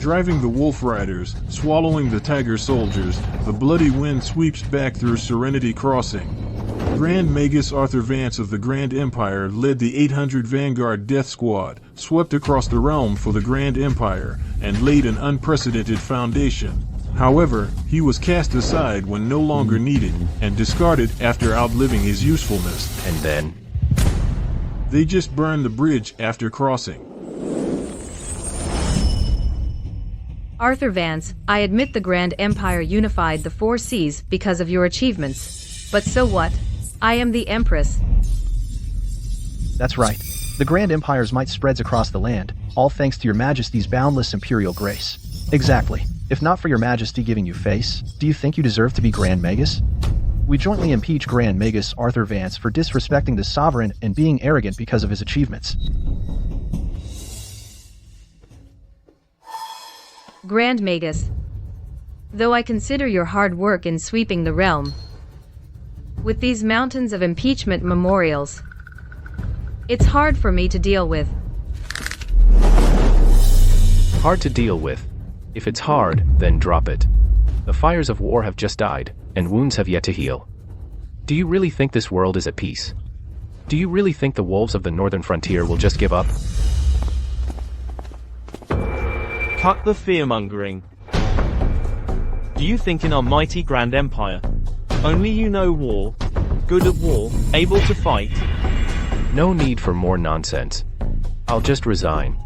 Driving the wolf riders, swallowing the tiger soldiers, the bloody wind sweeps back through Serenity Crossing. Grand Magus Arthur Vance of the Grand Empire led the 800 Vanguard Death Squad, swept across the realm for the Grand Empire, and laid an unprecedented foundation. However, he was cast aside when no longer needed, and discarded after outliving his usefulness. And then? They just burned the bridge after crossing. Arthur Vance, I admit the Grand Empire unified the four seas because of your achievements. But so what? I am the Empress. That's right. The Grand Empire's might spreads across the land, all thanks to your Majesty's boundless imperial grace. Exactly. If not for your Majesty giving you face, do you think you deserve to be Grand Magus? We jointly impeach Grand Magus Arthur Vance for disrespecting the sovereign and being arrogant because of his achievements. Grand Magus, though I consider your hard work in sweeping the realm with these mountains of impeachment memorials, it's hard for me to deal with. Hard to deal with. If it's hard, then drop it. The fires of war have just died, and wounds have yet to heal. Do you really think this world is at peace? Do you really think the wolves of the northern frontier will just give up? Cut the fear-mongering. Do you think in our mighty Grand Empire, only you know war, good at war, able to fight? No need for more nonsense. I'll just resign.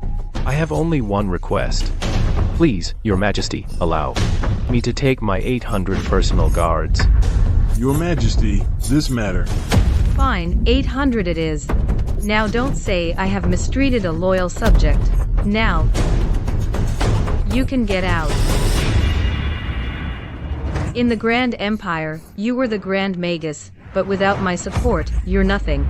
I have only one request. Please, Your Majesty, allow me to take my 800 personal guards. Your Majesty, this matter. Fine, 800 it is. Now don't say I have mistreated a loyal subject. Now, you can get out. In the Grand Empire, you were the Grand Magus, but without my support, you're nothing.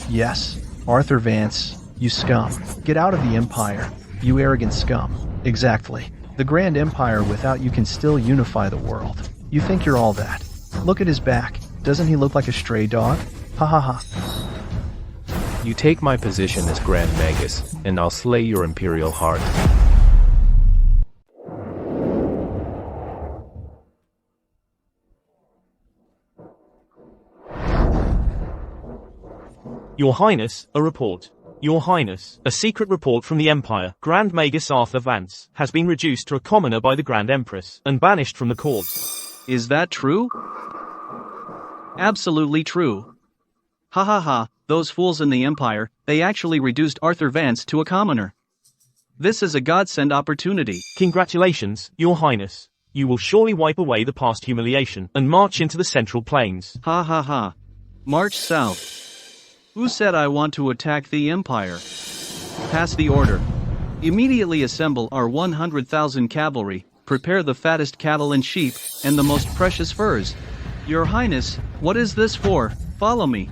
Yes, Arthur Vance, you scum. Get out of the Empire, you arrogant scum. Exactly. The Grand Empire without you can still unify the world. You think you're all that. Look at his back. Doesn't he look like a stray dog? Ha ha ha. You take my position as Grand Magus, and I'll slay your imperial heart. Your Highness, a report. Your Highness, a secret report from the Empire. Grand Magus Arthur Vance has been reduced to a commoner by the Grand Empress and banished from the court. Is that true? Absolutely true. Ha ha ha, those fools in the Empire, they actually reduced Arthur Vance to a commoner. This is a godsend opportunity. Congratulations, Your Highness. You will surely wipe away the past humiliation and march into the Central Plains. Ha ha ha. March south. Who said I want to attack the Empire? Pass the order. Immediately assemble our 100,000 cavalry, prepare the fattest cattle and sheep, and the most precious furs. Your Highness, what is this for? Follow me.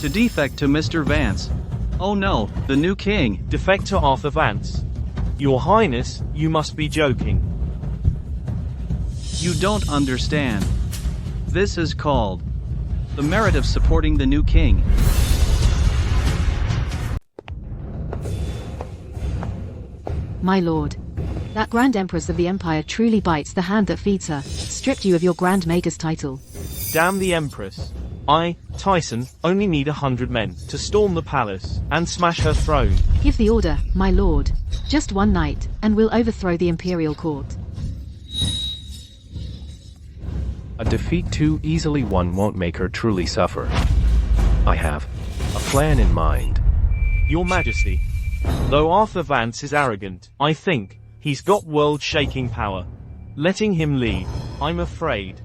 To defect to Mr. Vance. Oh no, the new king. Defect to Arthur Vance. Your Highness, you must be joking. You don't understand. This is called the merit of supporting the new king. My lord, that Grand Empress of the Empire truly bites the hand that feeds her, stripped you of your Grand Magus title. Damn the Empress. I, Tyson, only need 100 men to storm the palace and smash her throne. Give the order, my lord. Just one night, and we'll overthrow the imperial court. A defeat too easily won won't make her truly suffer. I have a plan in mind. Your Majesty, though Arthur Vance is arrogant, I think he's got world-shaking power. Letting him lead, I'm afraid.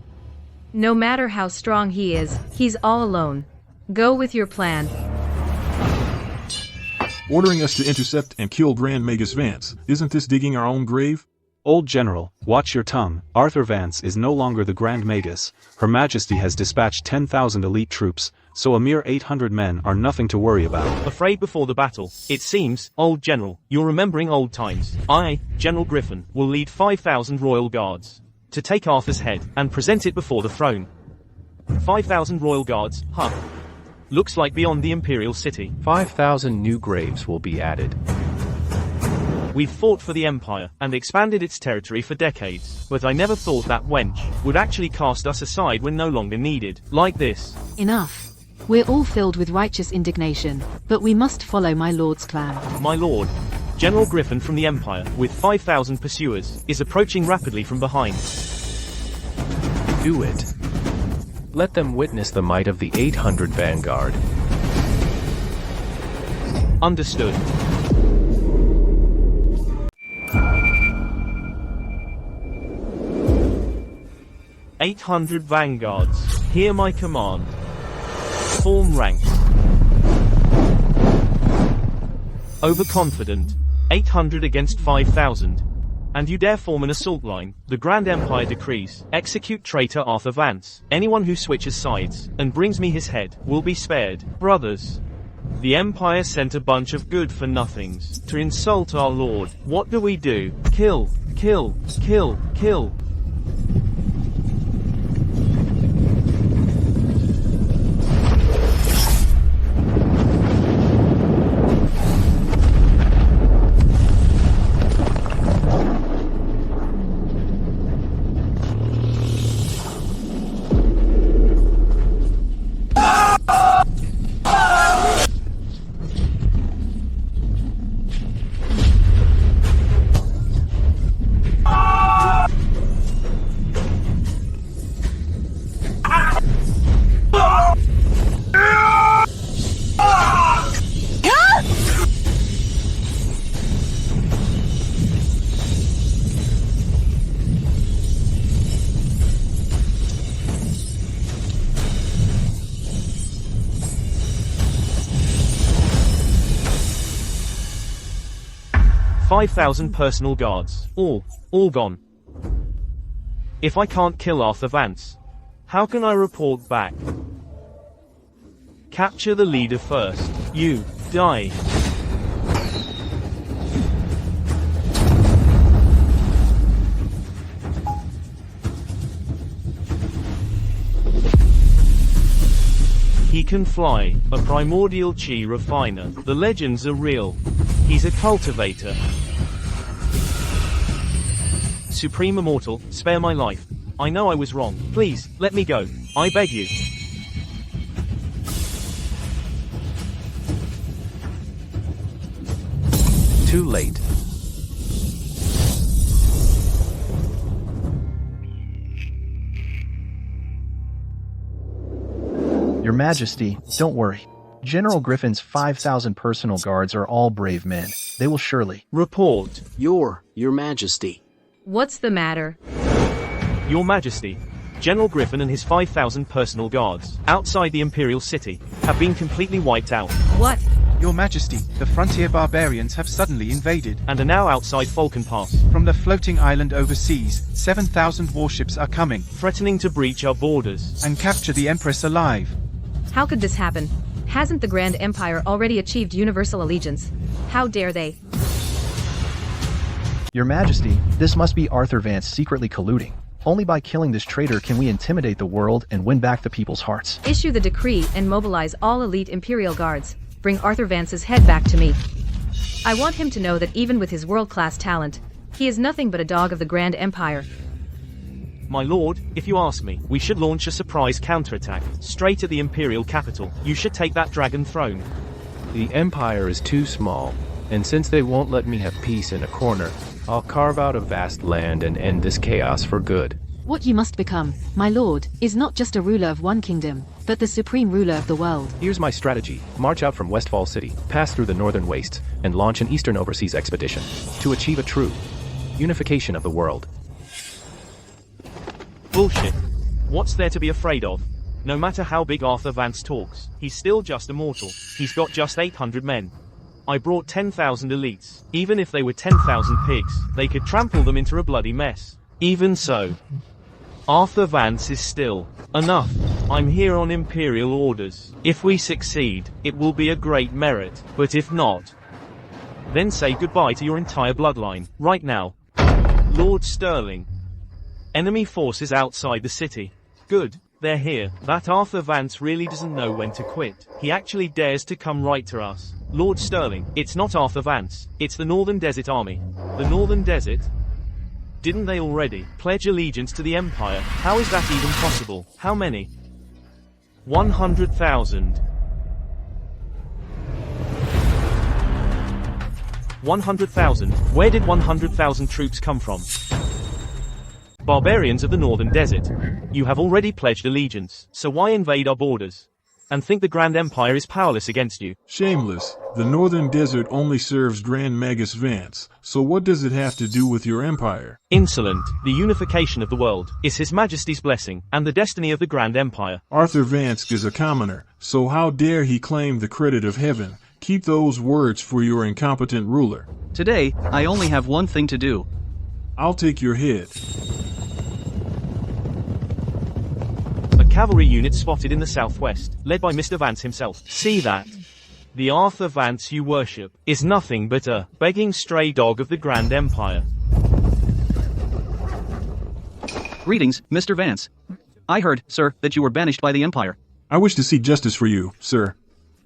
No matter how strong he is, he's all alone. Go with your plan. Ordering us to intercept and kill Grand Magus Vance, isn't this digging our own grave? Old General, watch your tongue. Arthur Vance is no longer the Grand Magus. Her Majesty has dispatched 10,000 elite troops, so a mere 800 men are nothing to worry about. Afraid before the battle. It seems, Old General, you're remembering old times. I, General Griffin, will lead 5,000 royal guards to take Arthur's head and present it before the throne. 5,000 royal guards, huh? Looks like beyond the imperial city. 5,000 new graves will be added. We've fought for the Empire, and expanded its territory for decades, but I never thought that wench would actually cast us aside when no longer needed, like this. Enough. We're all filled with righteous indignation, but we must follow my lord's plan. My lord, General Griffin from the Empire, with 5,000 pursuers, is approaching rapidly from behind. Do it. Let them witness the might of the 800 vanguard. Understood. "800 vanguards, hear my command. Form ranks. Overconfident. 800 against 5,000. And you dare form an assault line? The Grand Empire decrees. Execute traitor Arthur Vance. Anyone who switches sides, and brings me his head, will be spared. Brothers. The Empire sent a bunch of good-for-nothings to insult our lord. What do we do? Kill, kill, kill, kill." "5,000 personal guards, all gone. If I can't kill Arthur Vance, how can I report back? Capture the leader first. You die." He can fly, a primordial chi refiner. The legends are real. He's a cultivator. Supreme Immortal, spare my life. I know I was wrong. Please, let me go. I beg you. Too late. Your Majesty, don't worry. General Griffin's 5,000 personal guards are all brave men. They will surely Report. Your Majesty. What's the matter? Your Majesty, General Griffin and his 5,000 personal guards, outside the Imperial City, have been completely wiped out. What? Your Majesty, the frontier barbarians have suddenly invaded. And are now outside Falcon Pass. From the floating island overseas, 7,000 warships are coming. Threatening to breach our borders. And capture the Empress alive. How could this happen? Hasn't the Grand Empire already achieved universal allegiance? How dare they? Your Majesty, this must be Arthur Vance secretly colluding. Only by killing this traitor can we intimidate the world and win back the people's hearts. Issue the decree and mobilize all elite Imperial guards. Bring Arthur Vance's head back to me. I want him to know that even with his world-class talent, he is nothing but a dog of the Grand Empire. My lord, if you ask me, we should launch a surprise counterattack, straight at the Imperial capital. You should take that dragon throne. The Empire is too small, and since they won't let me have peace in a corner, I'll carve out a vast land and end this chaos for good. What you must become, my lord, is not just a ruler of one kingdom, but the supreme ruler of the world. Here's my strategy. March out from Westfall City, pass through the northern wastes, and launch an eastern overseas expedition to achieve a true unification of the world. Bullshit. What's there to be afraid of? No matter how big Arthur Vance talks, he's still just a mortal. He's got just 800 men. I brought 10,000 elites. Even if they were 10,000 pigs, they could trample them into a bloody mess. Even so, Arthur Vance is still enough. I'm here on Imperial orders. If we succeed, it will be a great merit. But if not, then say goodbye to your entire bloodline, right now. Lord Sterling. Enemy forces outside the city. Good, they're here. That Arthur Vance really doesn't know when to quit. He actually dares to come right to us. Lord Sterling, it's not Arthur Vance, it's the Northern Desert Army. The Northern Desert? Didn't they already pledge allegiance to the Empire? How is that even possible? How many? 100,000. 100,000. Where did 100,000 troops come from? Barbarians of the Northern Desert. You have already pledged allegiance, so why invade our borders? And think the Grand Empire is powerless against you? Shameless. The Northern Desert only serves Grand Magus Vance, so what does it have to do with your empire? Insolent. The unification of the world is His Majesty's blessing, and the destiny of the Grand Empire. Arthur Vance is a commoner, so how dare he claim the credit of heaven? Keep those words for your incompetent ruler. Today, I only have one thing to do. I'll take your head. A cavalry unit spotted in the southwest, led by Mr. Vance himself. See that? The Arthur Vance you worship is nothing but a begging stray dog of the Grand Empire. Greetings, Mr. Vance. I heard, sir, that you were banished by the Empire. I wish to seek justice for you, sir.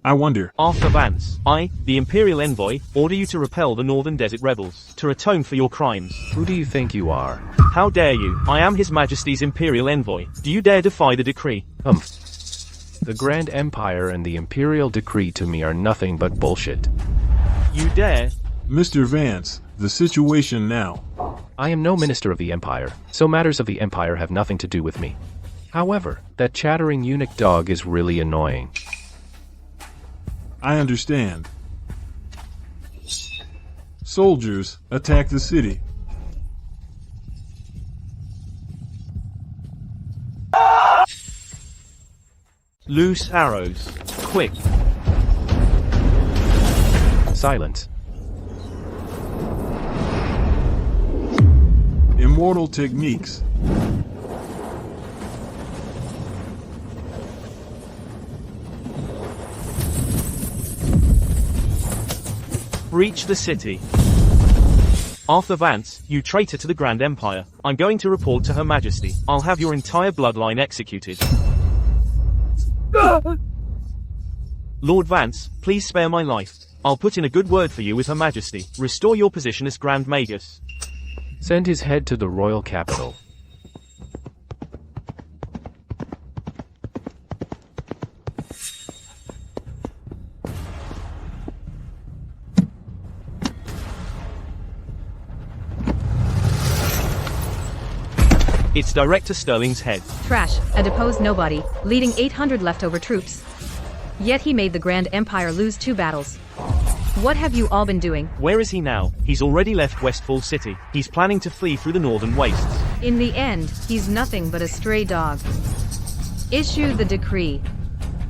I wonder. Arthur Vance, I, the Imperial Envoy, order you to repel the Northern Desert rebels, to atone for your crimes. Who do you think you are? How dare you? I am His Majesty's Imperial Envoy. Do you dare defy the decree? The Grand Empire and the Imperial decree to me are nothing but bullshit. You dare? Mr. Vance, the situation now. I am no minister of the Empire, so matters of the Empire have nothing to do with me. However, that chattering eunuch dog is really annoying. I understand. Soldiers, attack the city. Loose arrows. Quick. Silence. Immortal techniques. Breach the city. Arthur Vance, you traitor to the Grand Empire. I'm going to report to Her Majesty. I'll have your entire bloodline executed. Lord Vance, please spare my life. I'll put in a good word for you with Her Majesty. Restore your position as Grand Magus. Send his head to the royal capital. It's direct to Sterling's head. Trash, a deposed nobody, leading 800 leftover troops. Yet he made the Grand Empire lose 2 battles. What have you all been doing? Where is he now? He's already left Westfall City. He's planning to flee through the northern wastes. In the end, he's nothing but a stray dog. Issue the decree.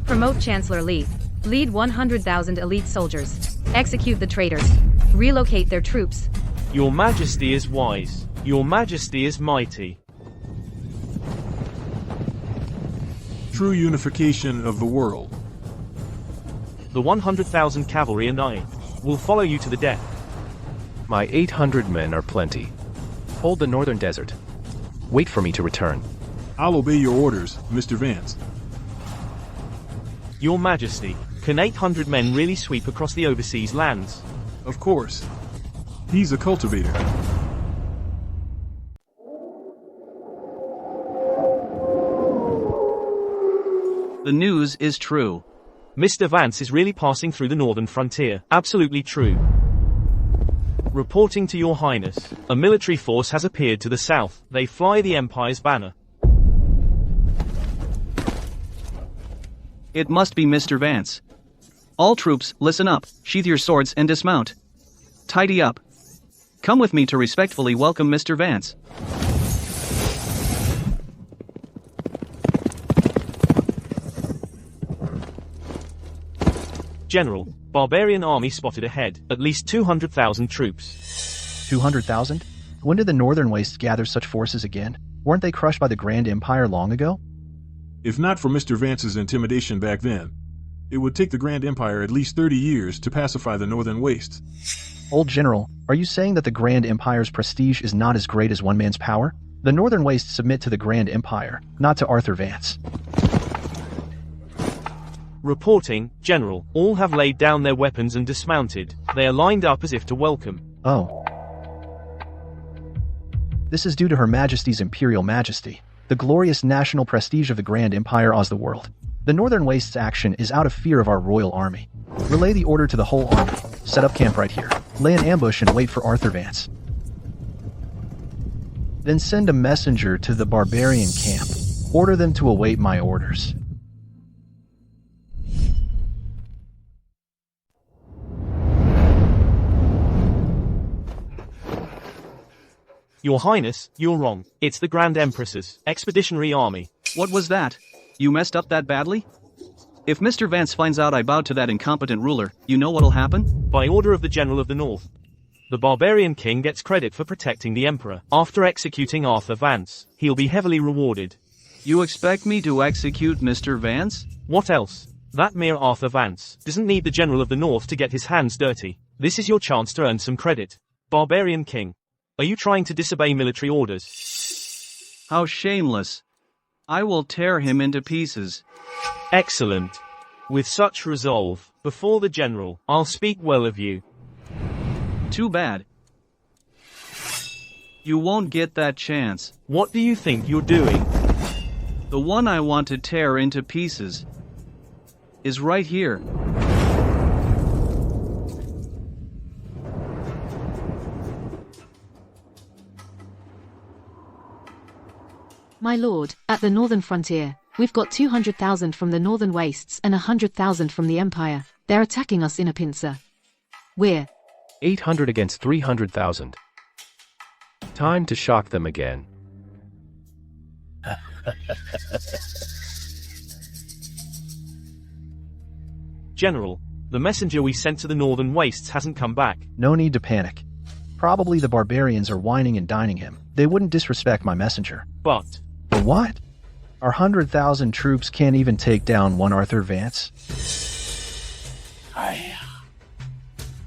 Promote Chancellor Li. Lead 100,000 elite soldiers. Execute the traitors. Relocate their troops. Your Majesty is wise. Your Majesty is mighty. True unification of the world. The 100,000 cavalry and I will follow you to the death. My 800 men are plenty. Hold the northern desert. Wait for me to return. I'll obey your orders, Mr. Vance. Your Majesty, can 800 men really sweep across the overseas lands? Of course. He's a cultivator. The news is true. Mr. Vance is really passing through the northern frontier. Absolutely true. Reporting to your highness, a military force has appeared to the south. They fly the Empire's banner. It must be Mr. Vance. All troops, listen up, sheath your swords and dismount. Tidy up. Come with me to respectfully welcome Mr. Vance. General, barbarian army spotted ahead. At least 200,000 troops. 200,000? When did the Northern Wastes gather such forces again? Weren't they crushed by the Grand Empire long ago? If not for Mr. Vance's intimidation back then, it would take the Grand Empire at least 30 years to pacify the Northern Wastes. Old General, are you saying that the Grand Empire's prestige is not as great as one man's power? The Northern Wastes submit to the Grand Empire, not to Arthur Vance. Reporting, General. All have laid down their weapons and dismounted. They are lined up as if to welcome. Oh. This is due to Her Majesty's Imperial Majesty, the glorious national prestige of the Grand Empire of the world. The Northern Wastes action is out of fear of our royal army. Relay the order to the whole army. Set up camp right here. Lay an ambush and wait for Arthur Vance. Then send a messenger to the barbarian camp. Order them to await my orders. Your Highness, you're wrong. It's the Grand Empress's Expeditionary Army. What was that? You messed up that badly? If Mr. Vance finds out I bowed to that incompetent ruler, you know what'll happen? By order of the General of the North. The Barbarian King gets credit for protecting the Emperor. After executing Arthur Vance, he'll be heavily rewarded. You expect me to execute Mr. Vance? What else? That mere Arthur Vance doesn't need the General of the North to get his hands dirty. This is your chance to earn some credit. Barbarian King. Are you trying to disobey military orders? How shameless. I will tear him into pieces. Excellent. With such resolve, before the General, I'll speak well of you. Too bad. You won't get that chance. What do you think you're doing? The one I want to tear into pieces is right here. My lord, at the northern frontier, we've got 200,000 from the northern wastes and 100,000 from the Empire. They're attacking us in a pincer. We're 800 against 300,000. Time to shock them again. General, the messenger we sent to the northern wastes hasn't come back. No need to panic. Probably the barbarians are whining and dining him. They wouldn't disrespect my messenger. But what? Our 100,000 troops can't even take down one Arthur Vance?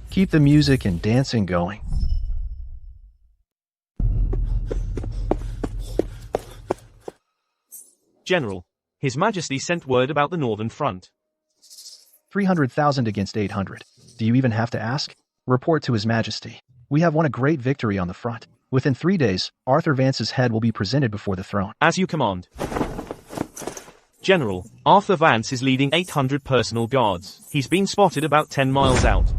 Keep the music and dancing going. General, His Majesty sent word about the northern front. 300,000 against 800. Do you even have to ask? Report to His Majesty. We have won a great victory on the front. Within 3 days, Arthur Vance's head will be presented before the throne. As you command. General, Arthur Vance is leading 800 personal guards. He's been spotted about 10 miles out.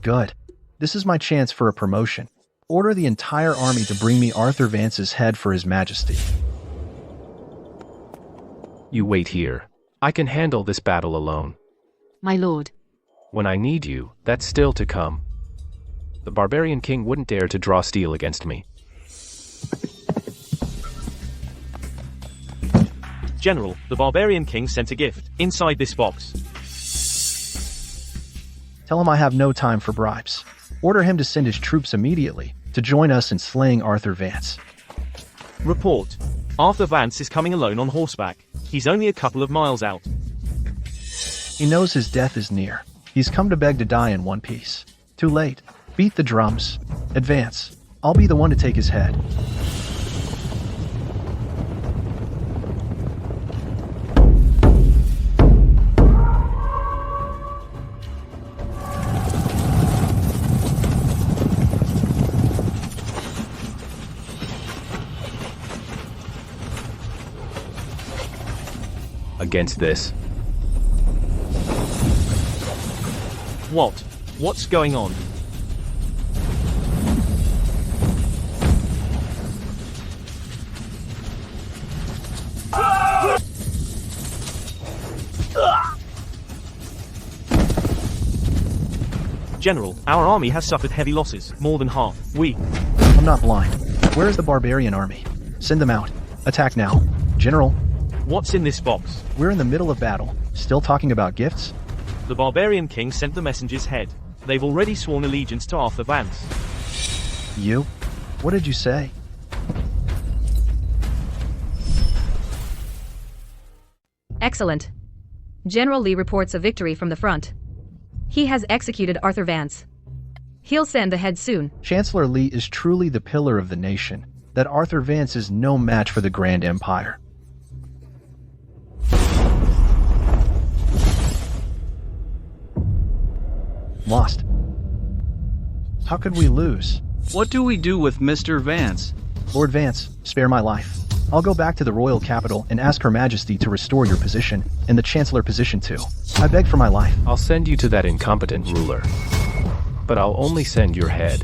Good. This is my chance for a promotion. Order the entire army to bring me Arthur Vance's head for His Majesty. You wait here. I can handle this battle alone. my lord. When I need you, that's still to come. The barbarian king wouldn't dare to draw steel against me. General, the barbarian king sent a gift inside this box. Tell him I have no time for bribes. Order him to send his troops immediately to join us in slaying Arthur Vance. Report. Arthur Vance is coming alone on horseback. He's only a couple of miles out. He knows his death is near. He's come to beg to die in one piece. Too late. Beat the drums. Advance. I'll be the one to take his head. Against this. What? What's going on? General, our army has suffered heavy losses, more than half. I'm not blind. Where is the barbarian army? Send them out. Attack now. General. What's in this box? We're in the middle of battle. Still talking about gifts? The barbarian king sent the messenger's head. They've already sworn allegiance to Arthur Vance. You? What did you say? Excellent. General Lee reports a victory from the front. He has executed Arthur Vance. He'll send the head soon. Chancellor Lee is truly the pillar of the nation. That Arthur Vance is no match for the Grand Empire. Lost. How could we lose? What do we do with Mr. Vance? Lord Vance, spare my life. I'll go back to the royal capital and ask Her Majesty to restore your position, and the Chancellor position too. I beg for my life. I'll send you to that incompetent ruler. But I'll only send your head.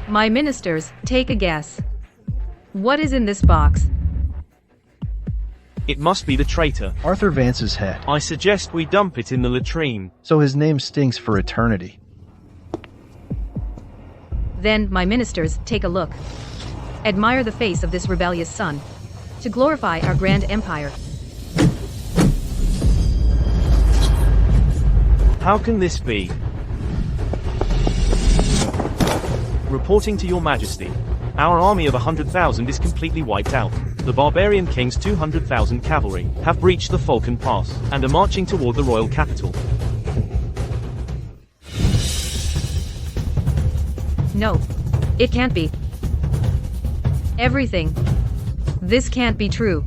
My ministers, take a guess. What is in this box? It must be the traitor. Arthur Vance's head. I suggest we dump it in the latrine. So his name stinks for eternity. Then, my ministers, take a look. Admire the face of this rebellious son. To glorify our grand empire. How can this be? Reporting to your majesty. Our army of 100,000 is completely wiped out. The barbarian king's 200,000 cavalry have breached the Falcon Pass and are marching toward the royal capital. No. It can't be. Everything. This can't be true.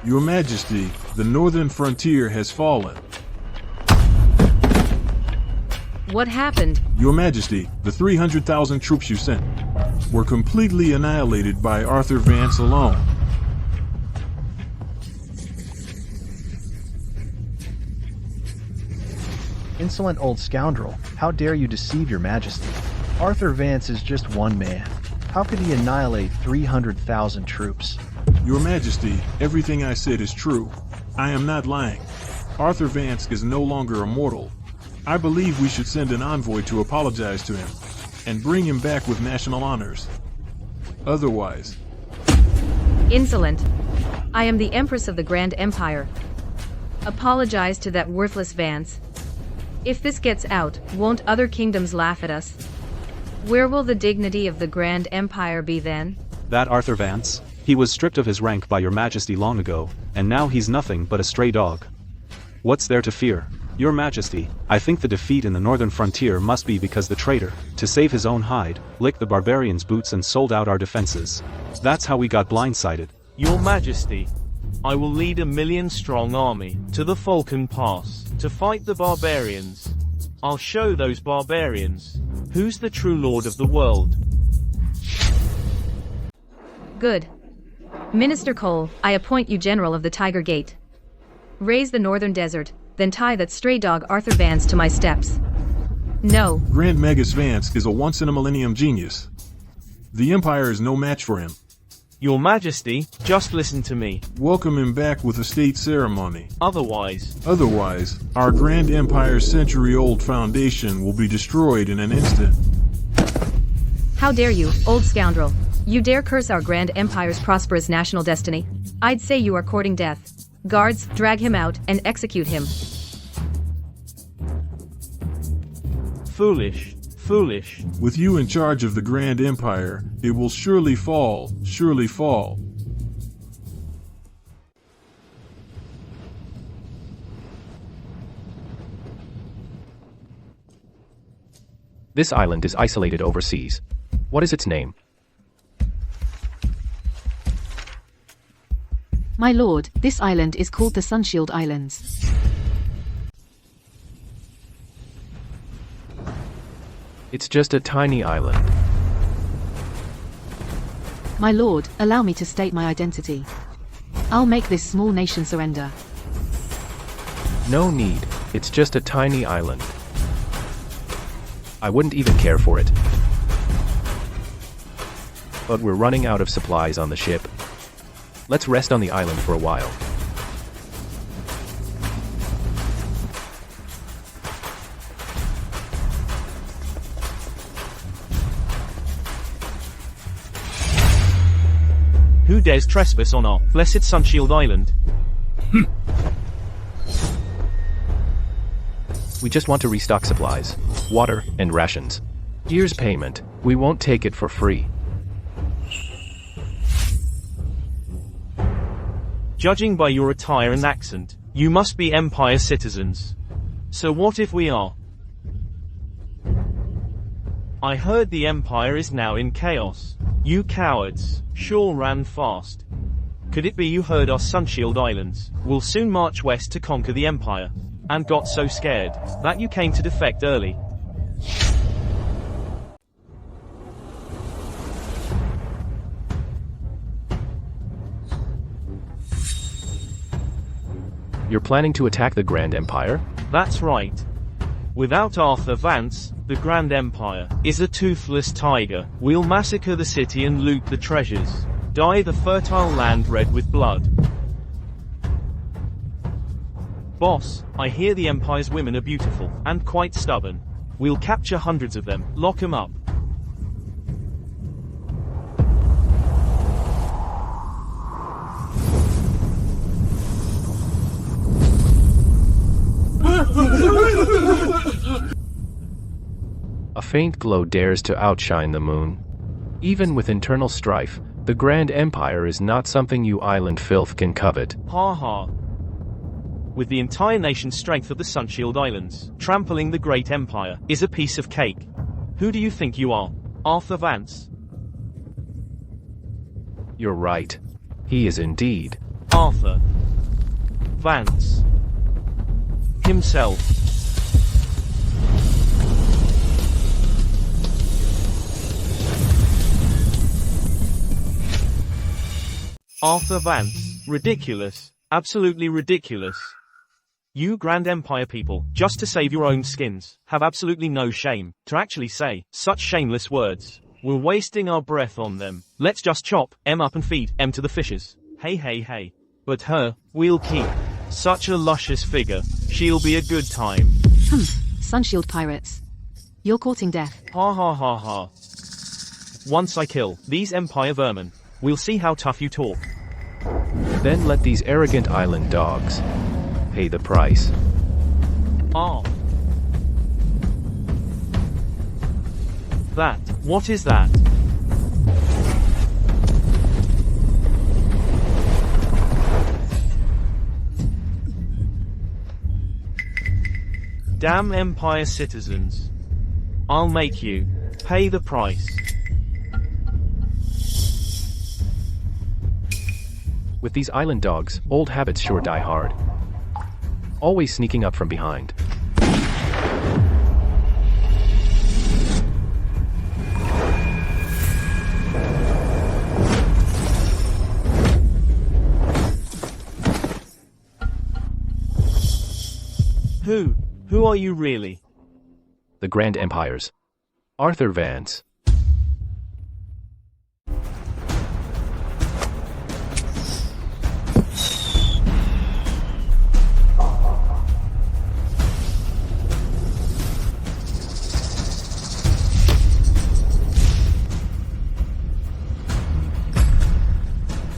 Your Majesty, the northern frontier has fallen. What happened? Your Majesty, the 300,000 troops you sent were completely annihilated by Arthur Vance alone. Insolent old scoundrel, how dare you deceive your majesty? Arthur Vance is just one man. How could he annihilate 300,000 troops? Your Majesty, everything I said is true. I am not lying. Arthur Vance is no longer immortal. I believe we should send an envoy to apologize to him and bring him back with national honors. Otherwise... Insolent. I am the Empress of the Grand Empire. Apologize to that worthless Vance. If this gets out, won't other kingdoms laugh at us? Where will the dignity of the Grand Empire be then? That Arthur Vance? He was stripped of his rank by your majesty long ago, and now he's nothing but a stray dog. What's there to fear? Your majesty, I think the defeat in the northern frontier must be because the traitor, to save his own hide, licked the barbarians' boots and sold out our defenses. That's how we got blindsided. Your majesty, I will lead a 1,000,000-strong army to the Falcon Pass to fight the barbarians. I'll show those barbarians who's the true lord of the world. Good. Minister Cole, I appoint you General of the Tiger Gate. Raise the northern desert, then tie that stray dog Arthur Vance to my steps. No. Grand Magus Vance is a once-in-a-millennium genius. The Empire is no match for him. Your majesty, just listen to me. Welcome him back with a state ceremony. Otherwise, our Grand Empire's century-old foundation will be destroyed in an instant. How dare you, old scoundrel? You dare curse our Grand Empire's prosperous national destiny? I'd say you are courting death. Guards, drag him out and execute him. Foolish, foolish. With you in charge of the Grand Empire, it will surely fall, surely fall. This island is isolated overseas. What is its name? My lord, this island is called the Sunshield Islands. It's just a tiny island. My lord, allow me to state my identity. I'll make this small nation surrender. No need. It's just a tiny island. I wouldn't even care for it. But we're running out of supplies on the ship. Let's rest on the island for a while. Who dares trespass on our blessed Sunshield Island? We just want to restock supplies, water, and rations. Here's payment. We won't take it for free. Judging by your attire and accent, you must be Empire citizens. So what if we are? I heard the Empire is now in chaos. You cowards sure ran fast. Could it be you heard our Sunshield Islands will soon march west to conquer the Empire, and got so scared that you came to defect early? You're planning to attack the Grand Empire? That's right. Without Arthur Vance, the Grand Empire is a toothless tiger. We'll massacre the city and loot the treasures. Dye the fertile land red with blood. Boss, I hear the Empire's women are beautiful, and quite stubborn. We'll capture hundreds of them, lock them up. A faint glow dares to outshine the moon. Even with internal strife, the Grand Empire is not something you island filth can covet. Ha ha. With the entire nation's strength of the Sunshield Islands, trampling the Great Empire is a piece of cake. Who do you think you are? Arthur Vance? You're right. He is indeed. Arthur Vance himself. Arthur Vance. Ridiculous. Absolutely ridiculous. You Grand Empire people, just to save your own skins, have absolutely no shame to actually say such shameless words. We're wasting our breath on them. Let's just chop em up and feed em to the fishes. Hey hey hey. But her, we'll keep. Such a luscious figure. She'll be a good time. Sunshield pirates. You're courting death. Ha ha ha ha. Once I kill these Empire vermin, we'll see how tough you talk. Then let these arrogant island dogs pay the price. Ah. That. What is that? Damn Empire citizens. I'll make you pay the price. With these island dogs, old habits sure die hard. Always sneaking up from behind. Who are you really? The Grand Empires. Arthur Vance.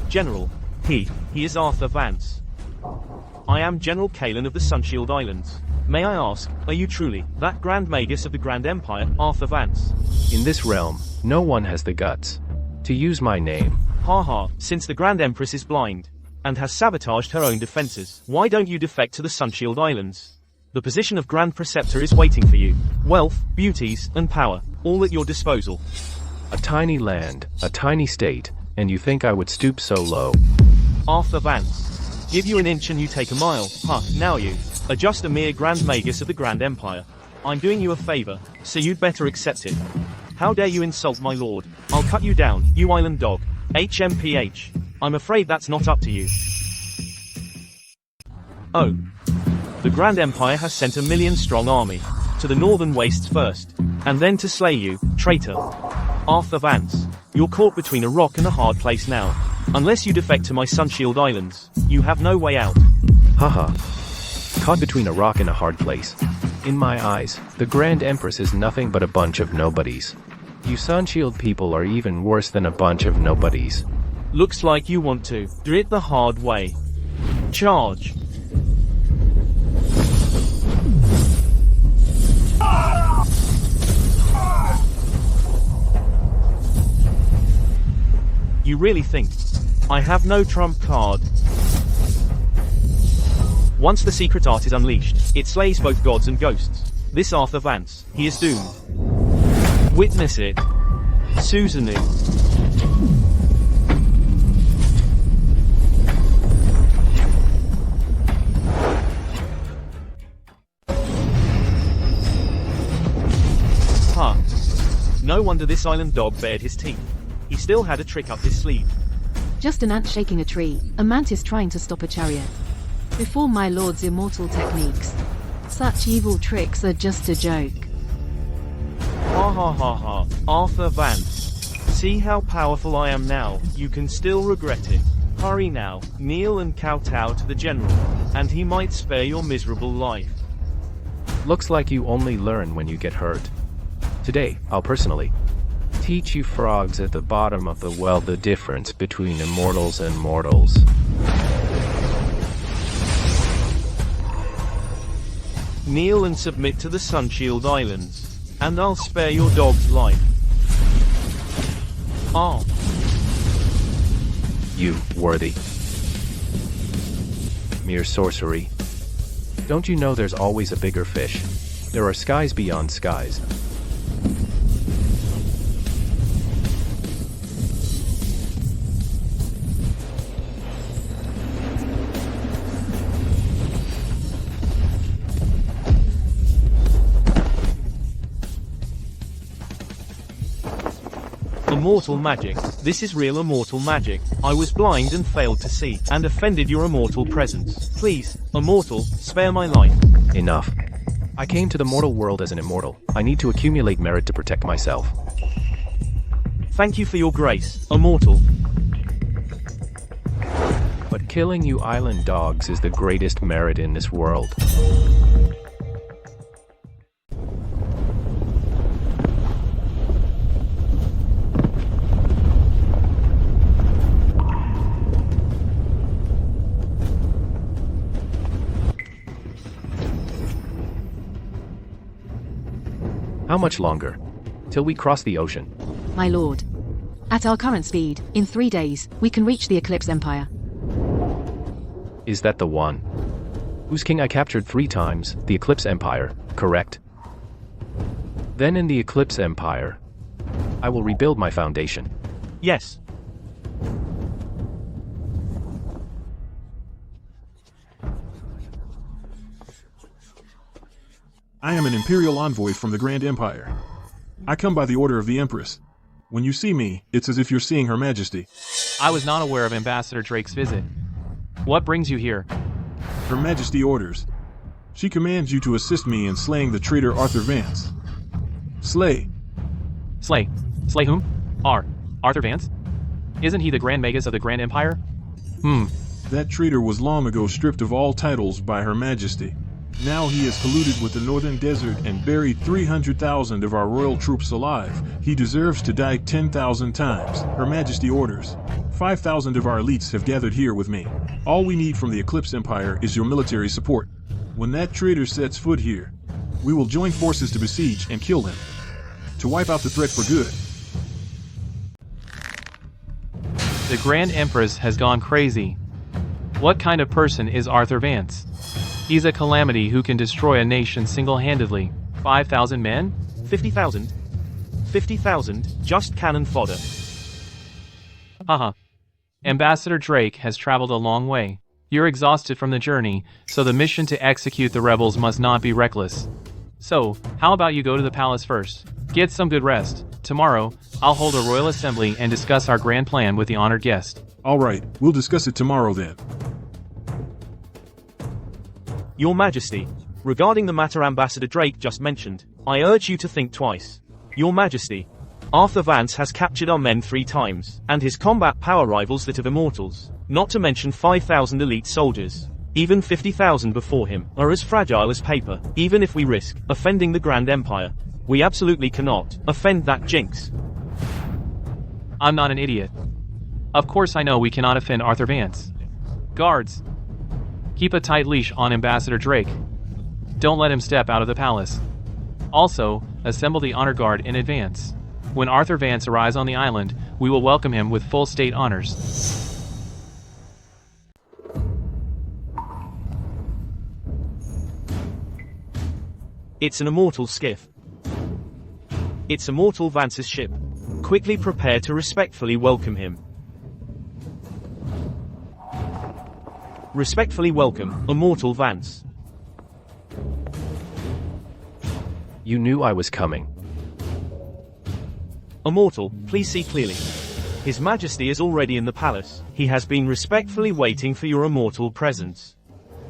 General, he is Arthur Vance. I am General Kalen of the Sunshield Islands. May I ask, are you truly that Grand Magus of the Grand Empire, Arthur Vance? In this realm, no one has the guts to use my name. Ha ha, since the Grand Empress is blind and has sabotaged her own defenses, why don't you defect to the Sunshield Islands? The position of Grand Preceptor is waiting for you. Wealth, beauties, and power, all at your disposal. A tiny land, a tiny state, and you think I would stoop so low? Arthur Vance. Give you an inch and you take a mile. Huh, now you are just a mere Grand Magus of the Grand Empire. I'm doing you a favor, so you'd better accept it. How dare you insult my lord? I'll cut you down, you island dog. HMPH. I'm afraid that's not up to you. Oh. The Grand Empire has sent a 1,000,000-strong army to the northern wastes first, and then to slay you, traitor. Arthur Vance. You're caught between a rock and a hard place now. Unless you defect to my Sunshield Islands, you have no way out. Haha. Caught between a rock and a hard place. In my eyes, the Grand Empress is nothing but a bunch of nobodies. You Sunshield people are even worse than a bunch of nobodies. Looks like you want to do it the hard way. Charge. You really think I have no trump card? Once the secret art is unleashed, it slays both gods and ghosts. This Arthur Vance, he is doomed. Witness it. Susanoo. Huh. No wonder this island dog bared his teeth. He still had a trick up his sleeve. Just an ant shaking a tree, a mantis trying to stop a chariot. Before my lord's immortal techniques. Such evil tricks are just a joke. Ha ha ha ha, Arthur Vance. See how powerful I am now, you can still regret it. Hurry now, kneel and kowtow to the general, and he might spare your miserable life. Looks like you only learn when you get hurt. Today, I'll personally teach you frogs at the bottom of the well the difference between immortals and mortals. Kneel and submit to the Sunshield Islands, and I'll spare your dog's life. Ah. You, worthy. Mere sorcery. Don't you know there's always a bigger fish? There are skies beyond skies. Immortal magic. This is real immortal magic. I was blind and failed to see, and offended your immortal presence. Please, immortal, spare my life. Enough. I came to the mortal world as an immortal. I need to accumulate merit to protect myself. Thank you for your grace, immortal. But killing you island dogs is the greatest merit in this world. How much longer? Till we cross the ocean. My lord. At our current speed, in 3 days, we can reach the Eclipse Empire. Is that the one? Whose king I captured 3 times, the Eclipse Empire, correct? Then in the Eclipse Empire, I will rebuild my foundation. Yes. I am an imperial envoy from the Grand Empire. I come by the order of the Empress. When you see me, it's as if you're seeing Her Majesty. I was not aware of Ambassador Drake's visit. What brings you here? Her Majesty orders. She commands you to assist me in slaying the traitor Arthur Vance. Slay. Slay. Slay whom? Arthur Vance? Isn't he the Grand Magus of the Grand Empire? That traitor was long ago stripped of all titles by Her Majesty. Now he has colluded with the Northern Desert and buried 300,000 of our royal troops alive. He deserves to die 10,000 times. Her Majesty orders. 5,000 of our elites have gathered here with me. All we need from the Eclipse Empire is your military support. When that traitor sets foot here, we will join forces to besiege and kill him. To wipe out the threat for good. The Grand Empress has gone crazy. What kind of person is Arthur Vance? He's a calamity who can destroy a nation single-handedly. 5,000 men? 50,000? 50,000, just cannon fodder. Haha. Ambassador Drake has traveled a long way. You're exhausted from the journey, so the mission to execute the rebels must not be reckless. So, how about you go to the palace first? Get some good rest. Tomorrow, I'll hold a royal assembly and discuss our grand plan with the honored guest. Alright, we'll discuss it tomorrow then. Your Majesty, regarding the matter Ambassador Drake just mentioned, I urge you to think twice. Your Majesty, Arthur Vance has captured our men 3 times, and his combat power rivals that of immortals, not to mention 5,000 elite soldiers. Even 50,000 before him are as fragile as paper. Even if we risk offending the Grand Empire, we absolutely cannot offend that jinx. I'm not an idiot. Of course I know we cannot offend Arthur Vance. Guards, keep a tight leash on Ambassador Drake. Don't let him step out of the palace. Also, assemble the honor guard in advance. When Arthur Vance arrives on the island, we will welcome him with full state honors. It's an immortal skiff. It's Immortal Vance's ship. Quickly prepare to respectfully welcome him. Respectfully welcome, Immortal Vance. You knew I was coming. Immortal, please see clearly. His Majesty is already in the palace. He has been respectfully waiting for your immortal presence.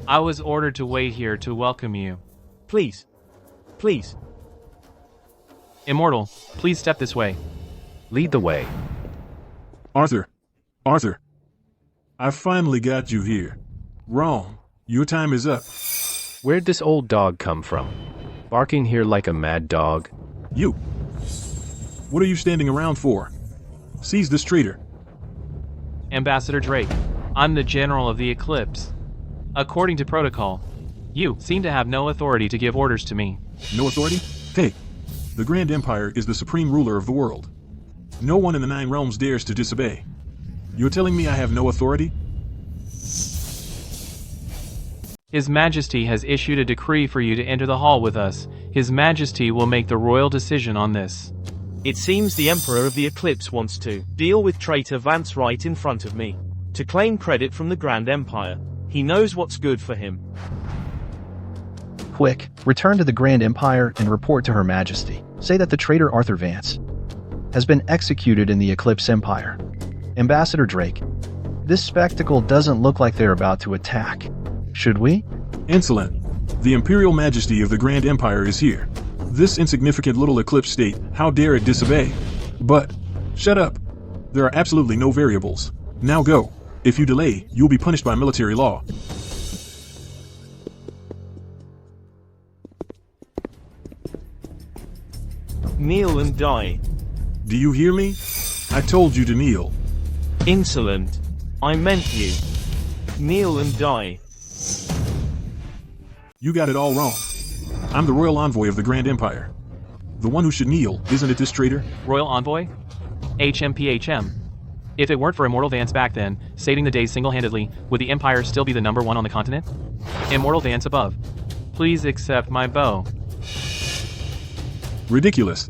I was ordered to wait here to welcome you. Please. Please. Immortal, please step this way. Lead the way. Arthur. Arthur. I finally got you here. Wrong. Your time is up. Where'd this old dog come from? Barking here like a mad dog? You. What are you standing around for? Seize this traitor. Ambassador Drake, I'm the General of the Eclipse. According to protocol, you seem to have no authority to give orders to me. No authority? Hey, the Grand Empire is the supreme ruler of the world. No one in the 9 realms dares to disobey. You're telling me I have no authority? His Majesty has issued a decree for you to enter the hall with us. His Majesty will make the royal decision on this. It seems the Emperor of the Eclipse wants to deal with traitor Vance right in front of me. To claim credit from the Grand Empire. He knows what's good for him. Quick, return to the Grand Empire and report to Her Majesty. Say that the traitor Arthur Vance has been executed in the Eclipse Empire. Ambassador Drake, this spectacle doesn't look like they're about to attack. Should we? Insolent. The Imperial Majesty of the Grand Empire is here. This insignificant little Eclipse state, how dare it disobey? But, shut up. There are absolutely no variables. Now go. If you delay, you'll be punished by military law. Kneel and die. Do you hear me? I told you to kneel. Insolent. I meant you. Kneel and die. You got it all wrong. I'm the royal envoy of the Grand Empire. The one who should kneel, isn't it this traitor? Royal Envoy? HMPHM. If it weren't for Immortal Vance back then, saving the day single-handedly, would the Empire still be the #1 on the continent? Immortal Vance above. Please accept my bow. Ridiculous.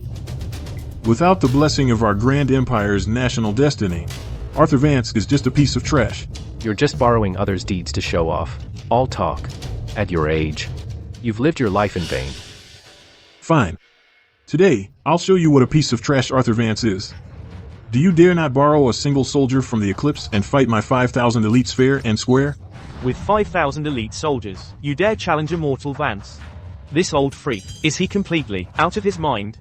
Without the blessing of our Grand Empire's national destiny, Arthur Vance is just a piece of trash. You're just borrowing others' deeds to show off. All talk. At your age, you've lived your life in vain. Fine. Today, I'll show you what a piece of trash Arthur Vance is. Do you dare not borrow a single soldier from the Eclipse and fight my 5,000 elites fair and square? With 5,000 elite soldiers, you dare challenge Immortal Vance? This old freak, is he completely out of his mind?